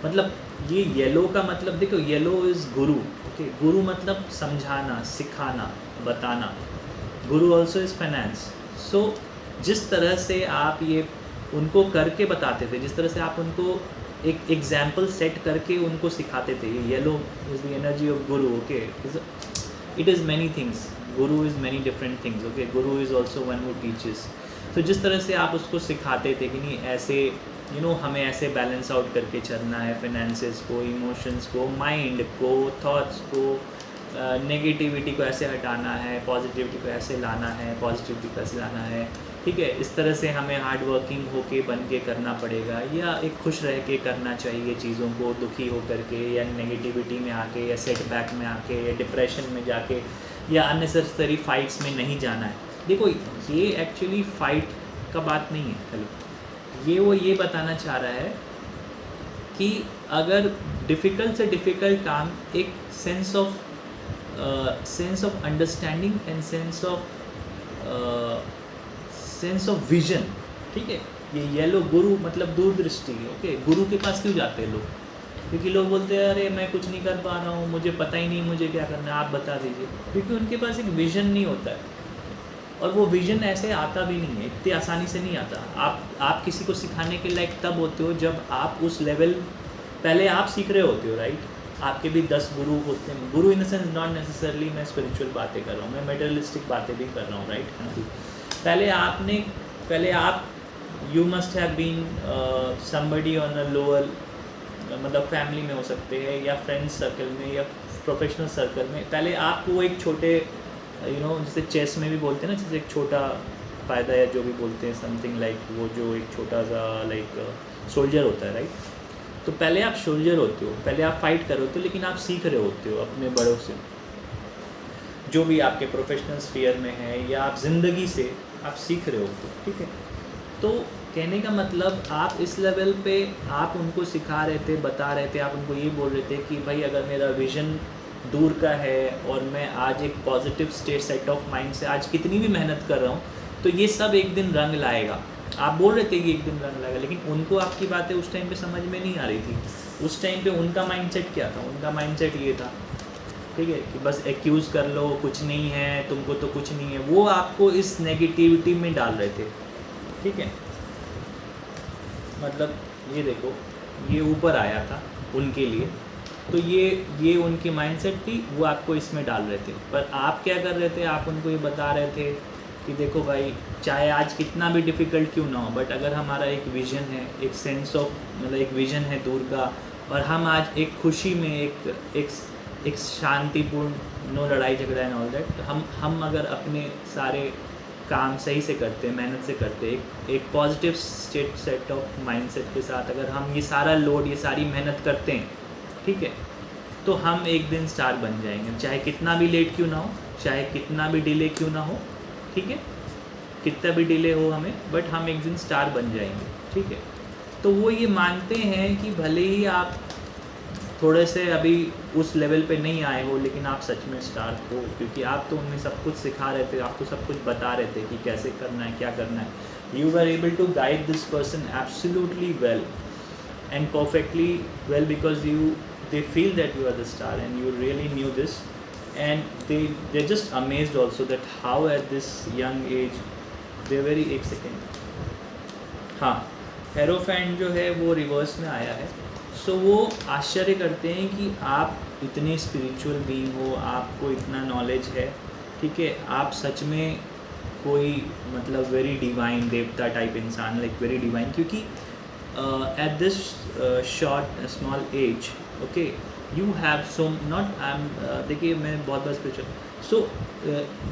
मतलब ये येलो का मतलब देखो, येलो इज़ गुरु, ओके, गुरु मतलब समझाना, सिखाना, बताना, गुरु ऑल्सो इज़ फाइनेंस। सो जिस तरह से आप ये उनको करके बताते थे, जिस तरह से आप उनको एक एग्जाम्पल सेट करके उनको सिखाते थे, ये yellow is the energy of guru, okay, it is many things, guru is many different things, okay, guru is also one who teaches. तो जिस तरह से आप उसको सिखाते थे कि नहीं ऐसे, यू नो हमें ऐसे बैलेंस आउट करके चलना है, फाइनेंसेस को, इमोशंस को, माइंड को, थॉट्स को, नेगेटिविटी को ऐसे हटाना है, पॉजिटिविटी को ऐसे लाना है, पॉजिटिविटी को ऐसे लाना है, ठीक है, इस तरह से हमें हार्ड वर्किंग होके बन के करना पड़ेगा, या एक खुश रह के करना चाहिए चीज़ों को, दुखी हो करके या नेगेटिविटी में आके या सेटबैक में आके या डिप्रेशन में जाके या अननेसेसरी फाइट्स में नहीं जाना है। देखो ये एक्चुअली फाइट का बात नहीं है, खाली वो ये बताना चाह रहा है कि अगर डिफ़िकल्ट से डिफ़िकल्ट काम एक sense of understanding and sense of vision, ठीक है, ये येलो गुरु मतलब दूरदृष्टि, ओके, गुरु के पास क्यों जाते हैं लोग? क्योंकि लोग बोलते हैं अरे मैं कुछ नहीं कर पा रहा हूँ, मुझे पता ही नहीं मुझे क्या करना है, आप बता दीजिए, क्योंकि उनके पास एक विज़न नहीं होता है, और वो विज़न ऐसे आता भी नहीं है, इतनी आसानी से नहीं आता। आप किसी को सिखाने के लायक तब होते हो जब आप उस लेवल, पहले आप सीख रहे होते हो, राइट, आपके भी 10 गुरु होते हैं, गुरु in the sense not necessarily मैं स्पिरिचुअल बातें कर रहा हूँ, मैं मेटेरियलिस्टिक बातें भी कर रहा हूँ, राइट। पहले आप you must have been somebody on a lower, मतलब फैमिली में हो सकते हैं या फ्रेंड्स सर्कल में या प्रोफेशनल सर्कल में, पहले आपको एक छोटे, यू नो जैसे चेस में भी बोलते हैं ना, जैसे एक छोटा फ़ायदा या जो भी बोलते हैं समथिंग लाइक, वो जो एक छोटा सा लाइक सोल्जर होता है, राइट। तो पहले आप सोल्जर होते हो, पहले आप फाइट कर रहे होते हो, लेकिन आप सीख रहे होते हो अपने बड़ों से, जो भी आपके प्रोफेशनल स्फीयर में है या आप ज़िंदगी से आप सीख रहे होते हो, ठीक है। तो कहने का मतलब आप इस लेवल पे आप उनको सिखा रहे थे, बता रहे थे, आप उनको ये बोल रहे थे कि भाई अगर मेरा विज़न दूर का है और मैं आज एक पॉजिटिव सेट ऑफ माइंड से आज कितनी भी मेहनत कर रहा हूँ, तो ये सब एक दिन रंग लाएगा। आप बोल रहे थे कि एक दिन रंग लाएगा, लेकिन उनको आपकी बातें उस टाइम पे समझ में नहीं आ रही थी। उस टाइम पे उनका माइंडसेट क्या था? उनका माइंडसेट ये था, ठीक है, कि बस एक्यूज़ कर लो, कुछ नहीं है, तुमको तो कुछ नहीं है। वो आपको इस नेगेटिविटी में डाल रहे थे, ठीक है। मतलब ये देखो, ये ऊपर आया था उनके लिए, तो ये उनकी माइंडसेट थी, वो आपको इसमें डाल रहे थे। पर आप क्या कर रहे थे? आप उनको ये बता रहे थे कि देखो भाई, चाहे आज कितना भी डिफ़िकल्ट क्यों ना हो, बट अगर हमारा एक विज़न है, एक सेंस ऑफ मतलब एक विज़न है दूर का, और हम आज एक खुशी में एक शांतिपूर्ण, नो लड़ाई झगड़ा एंड ऑल दैट, हम अगर अपने सारे काम सही से करते हैं, मेहनत से करते हैं, एक पॉजिटिव सेट ऑफ माइंडसेट के साथ अगर हम ये सारा लोड, ये सारी मेहनत करते हैं, ठीक है, तो हम एक दिन स्टार बन जाएंगे। चाहे कितना भी लेट क्यों ना हो, चाहे कितना भी डिले क्यों ना हो, ठीक है, कितना भी डिले हो हमें, बट हम एक दिन स्टार बन जाएंगे, ठीक है। तो वो ये मानते हैं कि भले ही आप थोड़े से अभी उस लेवल पे नहीं आए हो, लेकिन आप सच में स्टार हो, क्योंकि आप तो उन्हें सब कुछ सिखा रहे थे, आपको सब कुछ बता रहे थे कि कैसे करना है, क्या करना है। You were able to guide this person absolutely well and perfectly well, because they feel that you are the star and you really knew this, and they're just amazed also that how at this young age they're very, एक second, हाँ, हेरोफैंट जो है वो reverse में आया है। सो वो आश्चर्य करते हैं कि आप इतने स्पिरिचुअल बीइंग हो, आपको इतना नॉलेज है, ठीक है, आप सच में कोई मतलब वेरी डिवाइन, देवता टाइप इंसान, लाइक वेरी डिवाइन, क्योंकि at this short small age, okay, you have so not I am, देखिए मैं बहुत बार spiritual, so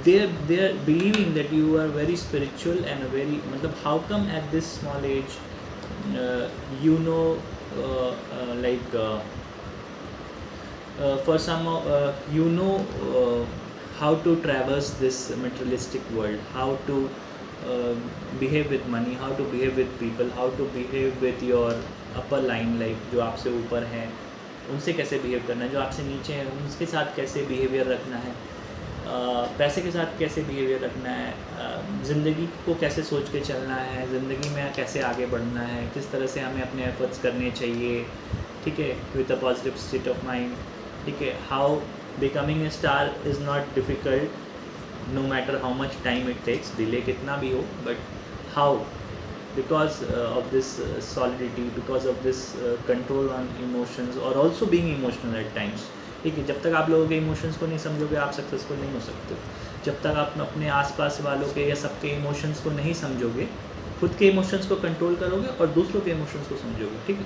they are believing that you are very spiritual and very, मतलब how come at this small age you know, like for some you know how to traverse this materialistic world, how to behave with money, how to behave with people, how to behave with your upper line, like जो आपसे ऊपर हैं उनसे कैसे behave करना है, जो आपसे नीचे हैं उनके साथ कैसे बिहेवियर रखना है, पैसे के साथ कैसे बिहेवियर रखना है, ज़िंदगी को कैसे सोच के चलना है, ज़िंदगी में कैसे आगे बढ़ना है, किस तरह से हमें अपने एफर्ट्स करने चाहिए, ठीक है, with a positive state of mind, ठीक है। How becoming a star is not difficult no matter how much time it takes, delay कितना भी हो, but how, because of this solidity, because of this control on emotions, और also being emotional at times, ठीक है। जब तक आप लोगों के इमोशंस को नहीं समझोगे आप सक्सेसफुल नहीं हो सकते। जब तक आप अपने आसपास वालों के या सबके इमोशंस को नहीं समझोगे, खुद के इमोशंस को कंट्रोल करोगे और दूसरों के इमोशंस को समझोगे, ठीक है।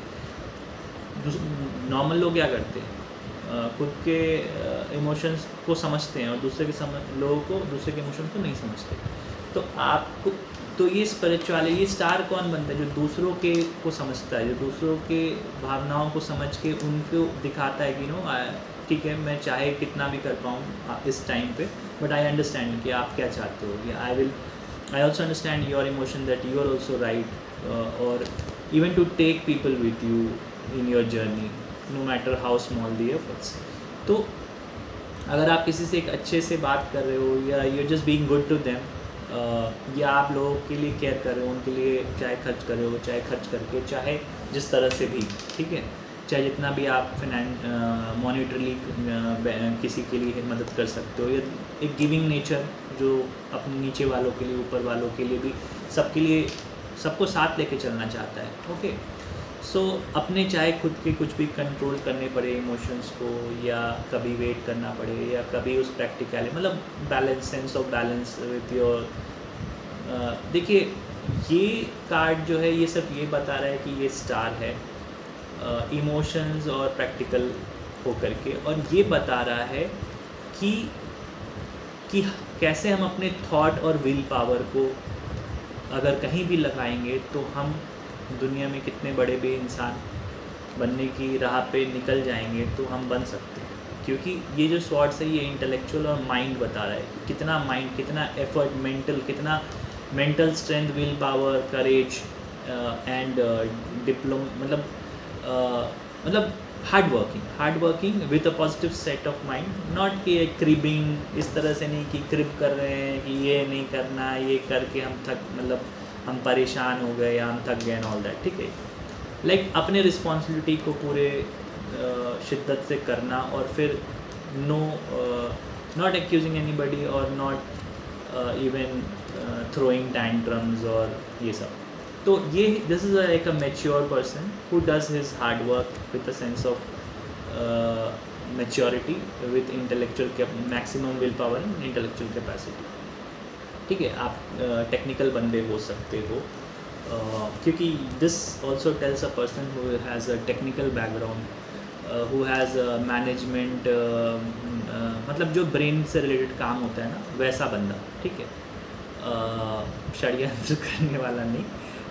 नॉर्मल लोग क्या करते हैं, खुद के इमोशंस को समझते हैं और दूसरे के लोगों को, दूसरे के इमोशंस को नहीं समझते। तो आपको, तो ये स्पिरिचुअलिटी, ये स्टार कौन बनता है, जो दूसरों के को समझता है, जो दूसरों के भावनाओं को समझ के उनको दिखाता है कि नो ठीक है, मैं चाहे कितना भी कर पाऊँ इस टाइम पे, बट आई अंडरस्टैंड कि आप क्या चाहते हो, या I also understand your emotion that you are also right, और even to take people with you in your journey no matter how small the efforts. तो अगर आप किसी से एक अच्छे से बात कर रहे हो, या you just being good to them, या आप लोगों के लिए केयर कर रहे हो, उनके लिए चाहे खर्च कर रहे हो, चाहे खर्च करके, चाहे जिस तरह से भी, ठीक है, चाहे जितना भी आप मॉनिटरली किसी के लिए मदद कर सकते हो, या एक गिविंग नेचर जो अपने नीचे वालों के लिए, ऊपर वालों के लिए भी, सबके लिए, सबको साथ लेके चलना चाहता है, ओके। सो अपने चाहे खुद के कुछ भी कंट्रोल करने पड़े इमोशंस को, या कभी वेट करना पड़े, या कभी उस प्रैक्टिकली, मतलब balance, sense of balance with your, देखिए ये कार्ड जो है ये सिर्फ ये बता रहा है कि ये स्टार है इमोशंस और प्रैक्टिकल होकर के, और ये बता रहा है कि कैसे हम अपने थॉट और विल पावर को अगर कहीं भी लगाएंगे तो हम दुनिया में कितने बड़े भी इंसान बनने की राह पे निकल जाएंगे, तो हम बन सकते हैं। क्योंकि ये जो स्वॉर्ड्स है ये इंटेलेक्चुअल और माइंड बता रहा है, कितना माइंड, कितना एफर्ट, कितना mental strength, will power, courage and मतलब hard working with a positive set of mind, not कि एक क्रिबिंग, इस तरह से नहीं कि क्रिब कर रहे हैं कि ये नहीं करना, ये करके हम हम परेशान हो गए या हम थक गए एंड ऑल दैट, ठीक है। लाइक अपने रिस्पॉन्सिबिलिटी को पूरे शिद्दत से करना, और फिर नॉट एक्यूजिंग एनीबडी, और नॉट इवन थ्रोइंग टैंट्रम्स और ये सब। तो ये this is like a mature person who does his hard work with a sense of maturity, with intellectual maximum will power and intellectual capacity, ठीक है। आप technical बंदे हो सकते हो, क्योंकि this also tells a person who has a technical background, who has management, मतलब जो ब्रेन से रिलेटेड काम होता है ना, वैसा बंदा, ठीक है। षड्यंत्र करने वाला नहीं,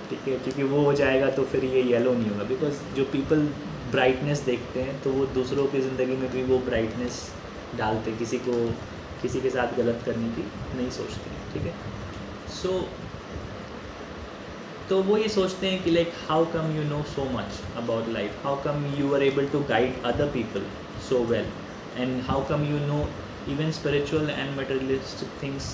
ठीक है, क्योंकि वो हो जाएगा तो फिर ये येलो नहीं होगा। बिकॉज जो पीपल ब्राइटनेस देखते हैं तो वो दूसरों की ज़िंदगी में भी वो ब्राइटनेस डालते, किसी के साथ गलत करने की नहीं सोचते, ठीक है। सो तो वो ये सोचते हैं कि like how come you know so much about life, how come you are able to guide other people so well, and how come you know even spiritual and materialistic things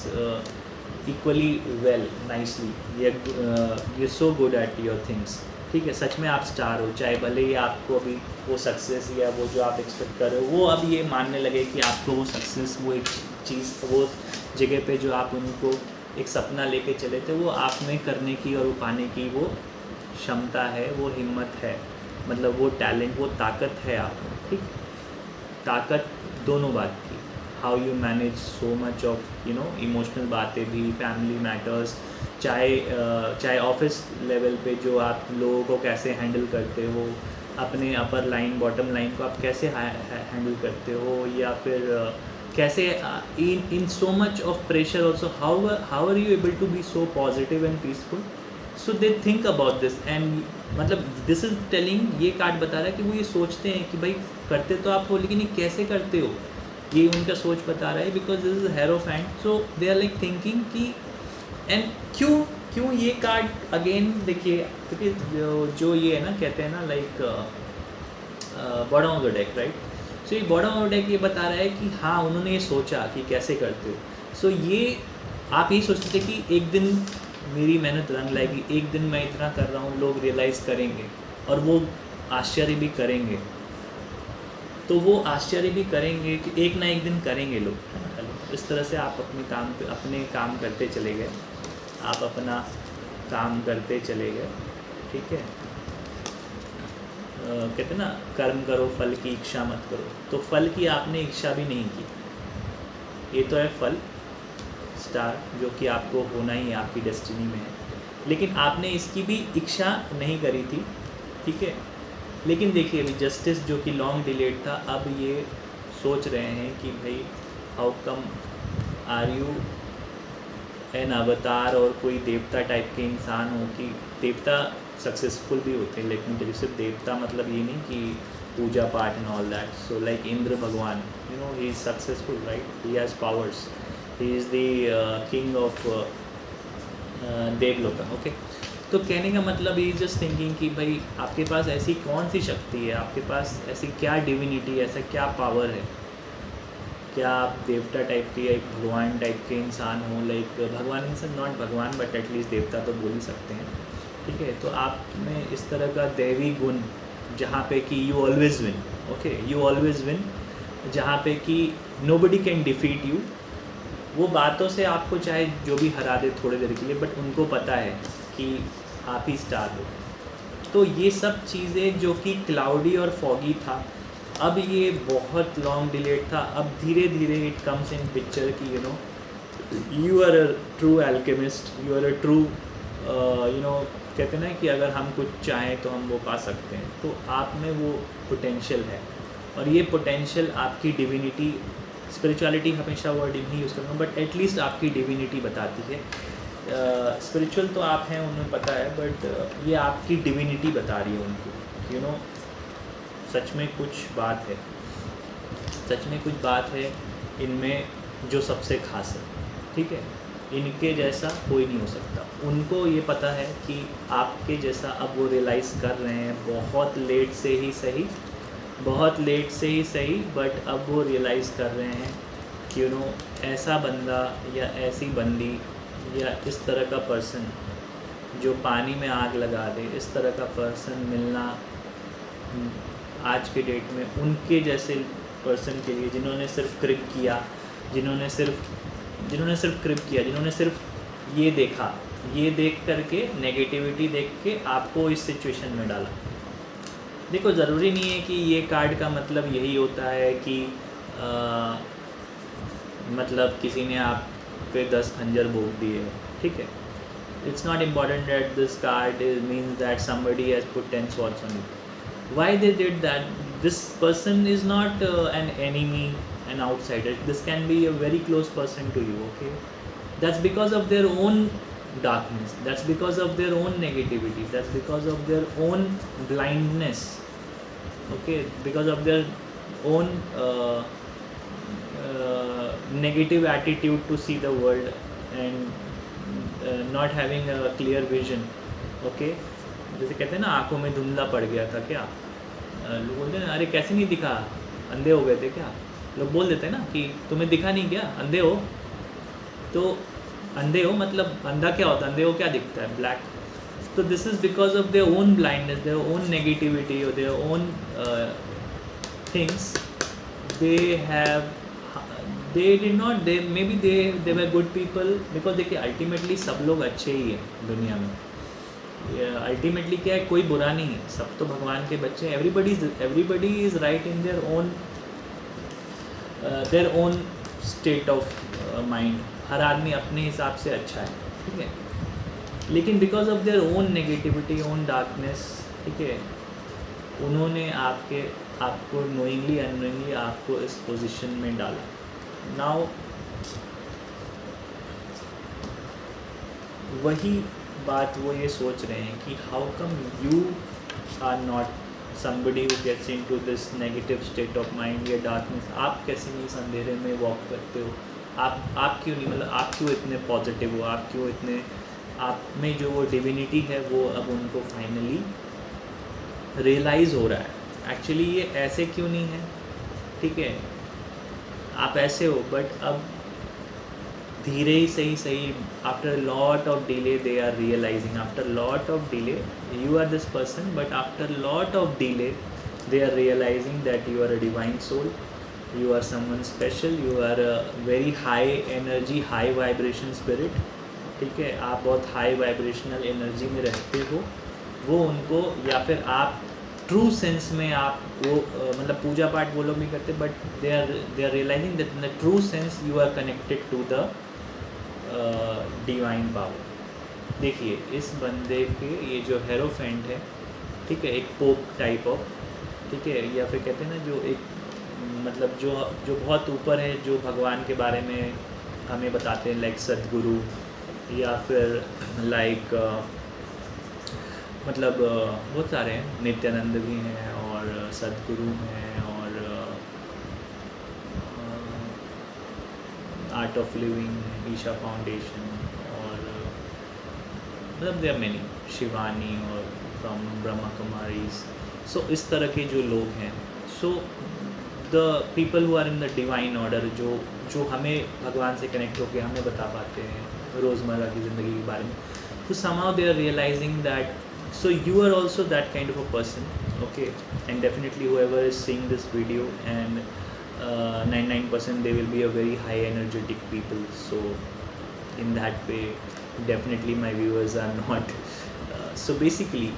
equally well, nicely. You're so good at your things, ठीक है। सच में आप star हो, चाहे भले ही आपको अभी वो सक्सेस या वो जो आप एक्सपेक्ट कर रहे हो वो अब ये मानने लगे कि आपको वो सक्सेस, वो एक चीज़, वो जगह पे जो आप उनको एक सपना लेके चले थे, वो आप में करने की और वो पाने की वो क्षमता है, वो हिम्मत है, मतलब वो टैलेंट, वो ताकत है आप में, ठीक। ताकत दोनों बात की, how you manage so much of emotional बातें भी, फैमिली मैटर्स, चाहे ऑफिस लेवल पे जो आप लोगों को कैसे हैंडल करते हो, अपने अपर लाइन बॉटम लाइन को आप कैसे हैंडल करते हो, या फिर कैसे in so much of pressure also how are you able to be so positive and peaceful. So they think about this and मतलब दिस इज टेलिंग, ये कार्ड बता रहा है कि वो ये सोचते हैं कि भाई करते तो आप हो लेकिन ये कैसे करते हो, ये उनका सोच बता रहा है. Because this is hierophant, so they are like thinking कि एंड क्यों ये कार्ड अगेन देखिए, क्योंकि जो ये है ना कहते हैं ना like bottom of the deck right. So ये बॉटम ऑफ द डेक ये बता रहा है कि हाँ उन्होंने ये सोचा कि कैसे करते हो. सो ये आप यही सोचते थे कि एक दिन मेरी मेहनत रंग लाएगी, एक दिन मैं इतना कर रहा हूँ लोग रियलाइज़ करेंगे और वो आश्चर्य भी करेंगे. तो वो आश्चर्य भी करेंगे कि एक ना एक दिन करेंगे लोग, है ना. इस तरह से आप अपने काम करते चले गए, आप अपना काम करते चले गए. ठीक है. कहते हैं ना कर्म करो फल की इच्छा मत करो. तो फल की आपने इच्छा भी नहीं की. ये तो है फल स्टार जो कि आपको होना ही है, आपकी डेस्टिनी में है, लेकिन आपने इसकी भी इच्छा नहीं करी थी. ठीक है. लेकिन देखिए अभी जस्टिस जो कि लॉन्ग डिलेड था, अब ये सोच रहे हैं कि भाई how come are you an avatar और कोई देवता टाइप के इंसान हो. कि देवता सक्सेसफुल भी होते हैं, लेकिन सिर्फ देवता मतलब ये नहीं कि पूजा पाठ and all that. So like Indra Bhagwan, you know he is successful right, he has powers, he is the king of Devaloka. Okay. तो कहने का मतलब ये जस्ट थिंकिंग कि भाई आपके पास ऐसी कौन सी शक्ति है, आपके पास ऐसी क्या डिविनिटी, ऐसा क्या पावर है, क्या आप देवता टाइप के या एक भगवान टाइप के इंसान हो. लाइक भगवान इन नॉट भगवान बट एटलीस्ट देवता तो बोल ही सकते हैं. ठीक है. तो आप में इस तरह का दैवी गुण जहाँ पे कि you always win. Okay. You always win, जहाँ पे कि नोबडी कैन डिफीट यू. वो बातों से आपको चाहे जो भी हरा दे थोड़ी देर के लिए, बट उनको पता है कि आप ही स्टार हो. तो ये सब चीज़ें जो कि क्लाउडी और फॉगी था, अब ये बहुत लॉन्ग डिलेड था. अब धीरे धीरे इट कम्स इन पिक्चर कि you know you are a true alchemist, you are a true you know कहते हैं ना कि अगर हम कुछ चाहें तो हम वो पा सकते हैं. तो आप में वो पोटेंशियल है, और ये पोटेंशियल आपकी डिविनिटी, स्पिरिचुअलिटी हमेशा वर्ड नहीं यूज़ करूँगा बट एटलीस्ट आपकी डिविनिटी बताती है. स्पिरिचुअल तो आप हैं उन्हें पता है, बट ये आपकी डिविनिटी बता रही है उनको, यू नो सच में कुछ बात है, सच में कुछ बात है इनमें जो सबसे खास है. ठीक है. इनके जैसा कोई नहीं हो सकता. उनको ये पता है कि आपके जैसा अब वो रियलाइज़ कर रहे हैं, बहुत लेट से ही सही, बहुत लेट से ही सही, बट अब वो रियलाइज़ कर रहे हैं कि यू नो ऐसा बंदा या ऐसी बंदी या इस तरह का पर्सन जो पानी में आग लगा दे, इस तरह का पर्सन मिलना आज के डेट में उनके जैसे पर्सन के लिए, जिन्होंने सिर्फ क्रिप किया, जिन्होंने सिर्फ क्रिप किया, जिन्होंने सिर्फ ये देखा, ये देख करके नेगेटिविटी देख के आपको इस सिचुएशन में डाला. देखो ज़रूरी नहीं है कि ये कार्ड का मतलब यही होता है कि मतलब किसी ने आप पे 10 खंजर भोंक दिए. ठीक है. It's not important that this card means that somebody has put 10 swords on it. Why they did that? This person is not an enemy, an outsider. This can be a very close person to you. Okay. That's because of their own darkness, that's because of their own negativity, that's because of their own blindness. Okay. Because of their own negative attitude to see the world and not having a clear vision. Okay. जैसे कहते हैं ना आंखों में धुंधला पड़ गया था क्या, लोग बोलते हैं अरे कैसे नहीं दिखा, अंधे हो गए थे क्या. लोग बोल देते हैं ना कि तुम्हें दिखा नहीं क्या, अंधे हो. तो अंधे हो मतलब अंधा क्या होता है, अंधे हो क्या दिखता है, ब्लैक. तो this is because of their own blindness, their own negativity और their own things they have. They did not, they may be they were good people. Because देखिए अल्टीमेटली सब लोग अच्छे ही हैं दुनिया में. अल्टीमेटली क्या है, कोई बुरा नहीं है, सब तो भगवान के बच्चे हैं. Everybody is right in their own state of mind. हर आदमी अपने हिसाब से अच्छा है. ठीक है. लेकिन because of their own negativity, own darkness, ठीक है, उन्होंने आपको नोइंगली अननोइंगली आपको इस पोजीशन में डाला। नाउ वही बात वो ये सोच रहे हैं कि how come you are not somebody who gets into this negative state of mind या darkness। आप कैसे नहीं इस अंधेरे में वॉक करते हो, आप क्यों नहीं, मतलब आप क्यों इतने पॉजिटिव हो, आप क्यों इतने, आप में जो वो डिविनिटी है वो अब उनको फाइनली रियलाइज़ हो रहा है एक्चुअली ये ऐसे क्यों नहीं है। ठीक है, आप ऐसे हो बट अब धीरे ही सही after lot of delay they are realising, after lot of delay you are this person, but after lot of delay they are realizing that you are a divine soul, you are someone special, you are a very high energy high vibration spirit। ठीक है, आप बहुत high vibrational energy में रहते हो। वो उनको, या फिर आप ट्रू सेंस में आप वो मतलब पूजा पाठ वो लोग नहीं करते but they are realising that in the true sense you are connected to the divine power. देखिए इस बंदे के ये जो हेरोफेंट है, ठीक है, एक पोप टाइप ऑफ, ठीक है, या फिर कहते हैं ना जो एक मतलब जो बहुत ऊपर है, जो भगवान के बारे में हमें बताते हैं, लाइक सदगुरु, या फिर लाइक मतलब बहुत सारे हैं, नित्यानंद भी हैं और सदगुरु हैं और Art of Living, Isha Foundation, मतलब देयर मेनी, शिवानी और फ्रॉम ब्रह्मा कुमारीज। सो इस तरह के जो लोग हैं, so the people who are in the divine order, जो हमें भगवान से कनेक्ट होकर हमें बता पाते हैं रोज़मर्रा की ज़िंदगी के बारे में, तो somehow they are realizing that, so you are also that kind of a person, okay, and definitely whoever is seeing this video, and 99% they will be a very high energetic people, so in that way definitely my viewers are not so basically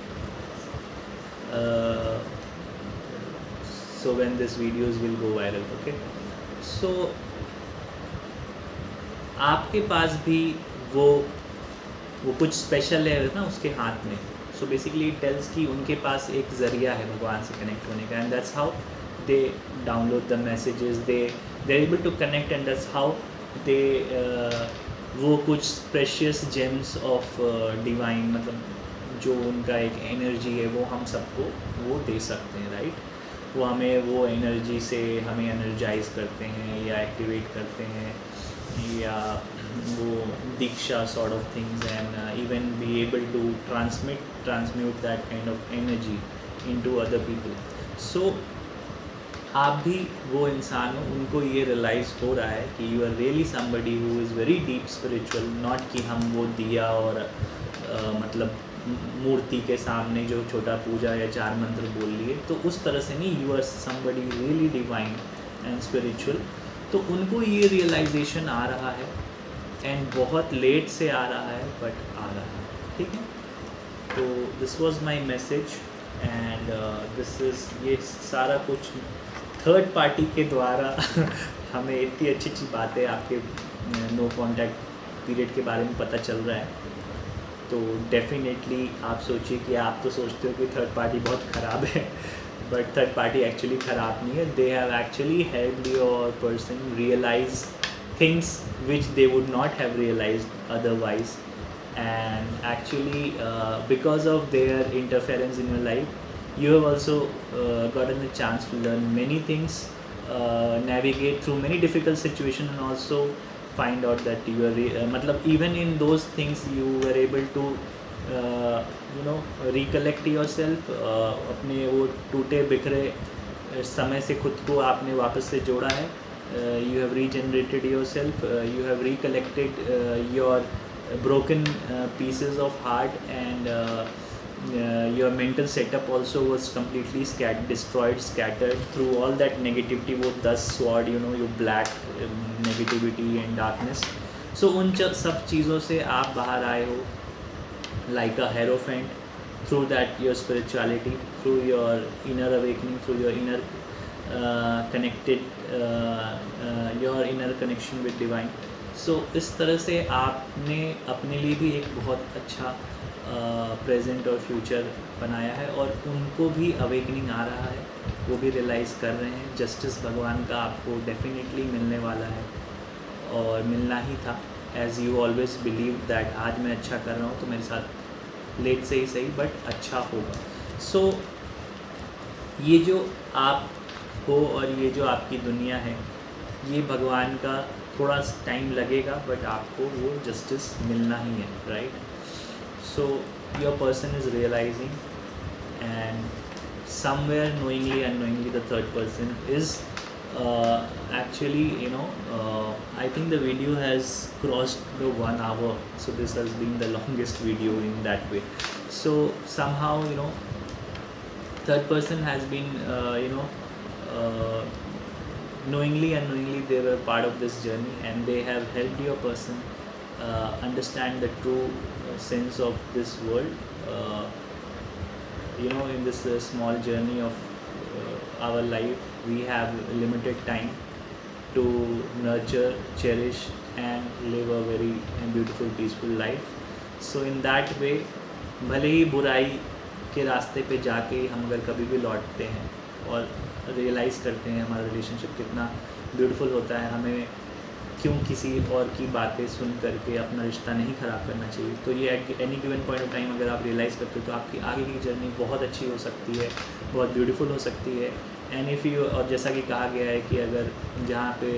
so when this videos will go viral, okay, so आपके पास भी वो कुछ special है ना उसके हाथ में। So basically it tells कि उनके पास एक ज़रिया है भगवान से कनेक्ट होने का, and that's how they download the messages, they are able to connect, and that's how they वो कुछ प्रेशियस जेम्स ऑफ डिवाइन, मतलब जो उनका एक एनर्जी है वो हम सबको वो दे सकते हैं, राइट। वो हमें वो एनर्जी से हमें एनर्जाइज करते हैं या एक्टिवेट करते हैं, या वो दीक्षा sort of things, and even be able to transmute that kind of energy into other people. So आप भी वो इंसान हो, उनको ये रियलाइज़ हो रहा है कि you are really somebody who is very deep spiritual, not कि हम वो दिया और मतलब मूर्ति के सामने जो छोटा पूजा या 4 मंत्र बोल लिए, तो उस तरह से नहीं, you are somebody really divine and spiritual. तो उनको ये रियलाइजेशन आ रहा है, एंड बहुत लेट से आ रहा है बट आ रहा है, ठीक है। तो this was my message, and this is, ये सारा कुछ थर्ड पार्टी के द्वारा हमें इतनी अच्छी अच्छी बातें आपके नो कॉन्टैक्ट पीरियड के बारे में पता चल रहा है। तो डेफिनेटली आप सोचिए कि आप तो सोचते हो कि थर्ड पार्टी बहुत ख़राब है, बट थर्ड पार्टी एक्चुअली ख़राब नहीं है। They have actually helped your person realise things which they would not have realised otherwise, and actually because of their interference in your life, you have also gotten a chance to learn many things, navigate through many difficult situations, and also find out that you are matlab even in those things you were able to recollect yourself, अपने वो टूटे बिखरे समय से खुद को आपने वापस से जोड़ा है, you have regenerated yourself, you have recollected your broken pieces of heart, and your mental setup also was completely scattered through all that negativity, वो 10 sword, your black negativity and darkness। so उन सब चीज़ों से आप बाहर आए हो like a hierophant, through that your spirituality, through your inner awakening, through your inner your inner connection with divine। सो इस तरह से आपने अपने लिए भी एक बहुत अच्छा प्रेजेंट और फ्यूचर बनाया है, और उनको भी अवेकनिंग आ रहा है, वो भी रियलाइज़ कर रहे हैं जस्टिस भगवान का आपको डेफिनेटली मिलने वाला है और मिलना ही था। As you always believe that आज मैं अच्छा कर रहा हूँ तो मेरे साथ लेट से ही सही बट अच्छा होगा। सो ये जो आप हो और ये जो आपकी दुनिया है, ये भगवान का थोड़ा टाइम लगेगा बट आपको वो जस्टिस मिलना ही है, right? So your person is realising, and somewhere knowingly unknowingly the third person is actually, I think the video has crossed the 1 hour, so this has been the longest video in that way. So somehow, third person has been knowingly unknowingly they were part of this journey, and they have helped your person understand the true sense of this world. In this small journey of our life, we have limited time to nurture, cherish and live a very beautiful, peaceful life. So in that way, भले ही बुराई के रास्ते पे जाके हम अगर कभी भी लौटते हैं और रियलाइज़ करते हैं हमारा रिलेशनशिप कितना ब्यूटीफुल होता है, हमें क्यों किसी और की बातें सुन करके अपना रिश्ता नहीं ख़राब करना चाहिए। तो ये at any given point of time अगर आप रियलाइज़ करते हो तो आपकी आगे की जर्नी बहुत अच्छी हो सकती है, बहुत ब्यूटीफुल हो सकती है। एंड इफ़ यू, और जैसा कि कहा गया है कि अगर जहाँ पे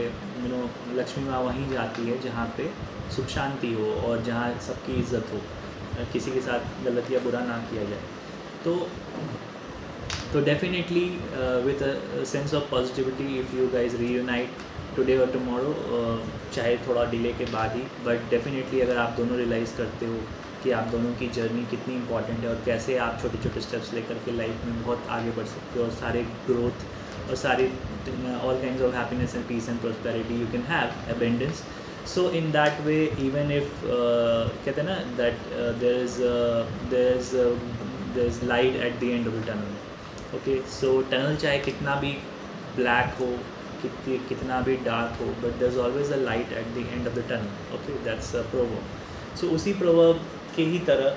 लक्ष्मी माँ वहीं जाती है जहाँ पे सुख शांति हो और जहाँ सबकी इज़्ज़त हो, किसी के साथ गलत या बुरा ना किया जाए। तो definitely with a sense of positivity, if you guys reunite today और टुमारो, चाहे थोड़ा डिले के बाद ही, बट डेफिनेटली अगर आप दोनों रियलाइज़ करते हो कि आप दोनों की जर्नी कितनी इंपॉर्टेंट है और कैसे आप छोटे छोटे स्टेप्स लेकर के लाइफ में बहुत आगे बढ़ सकते हो, और सारे ग्रोथ और सारे all kinds of happiness and peace and prosperity you can have abundance. So in that way, even if कहते हैं ना that there is light at the end of the tunnel. Okay, so tunnel चाहे कितना भी black हो, कितना भी dark हो, but there is always a light at the end of the tunnel. Okay, that's a proverb. So उसी proverb के ही तरह,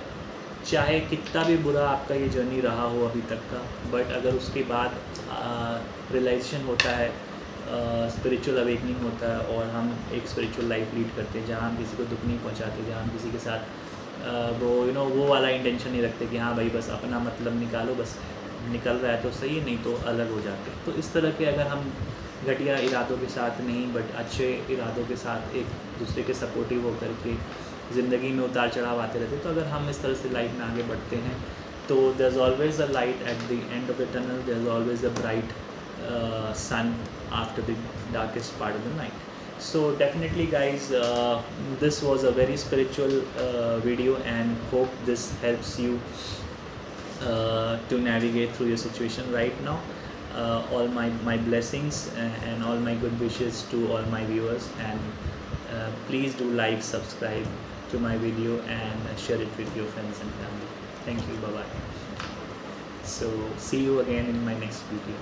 चाहे कितना भी बुरा आपका ये जर्नी रहा हो अभी तक का, बट अगर उसके बाद रियलाइजेशन होता है, स्पिरिचुअल अवेकनिंग होता है और हम एक स्पिरिचुअल लाइफ लीड करते हैं जहाँ हम किसी को दुख नहीं पहुँचाते, जहाँ हम किसी के साथ वो वाला इंटेंशन नहीं रखते कि हाँ भाई बस अपना मतलब निकालो, बस निकल रहा है तो सही, नहीं तो अलग हो जाते। तो इस तरह के अगर हम घटिया इरादों के साथ नहीं बट अच्छे इरादों के साथ एक दूसरे के सपोर्टिव होकर के ज़िंदगी में उतार चढ़ाव आते रहते, तो अगर हम इस तरह से लाइफ में आगे बढ़ते हैं तो there is always a light at the end of the tunnel, there is always a bright sun after the darkest part of the night. So definitely guys, this was a very spiritual video, and hope this helps you to navigate through your situation right now. All my blessings and all my good wishes to all my viewers, and please do like, subscribe to my video and share it with your friends and family. Thank you, bye bye. So see you again in my next video.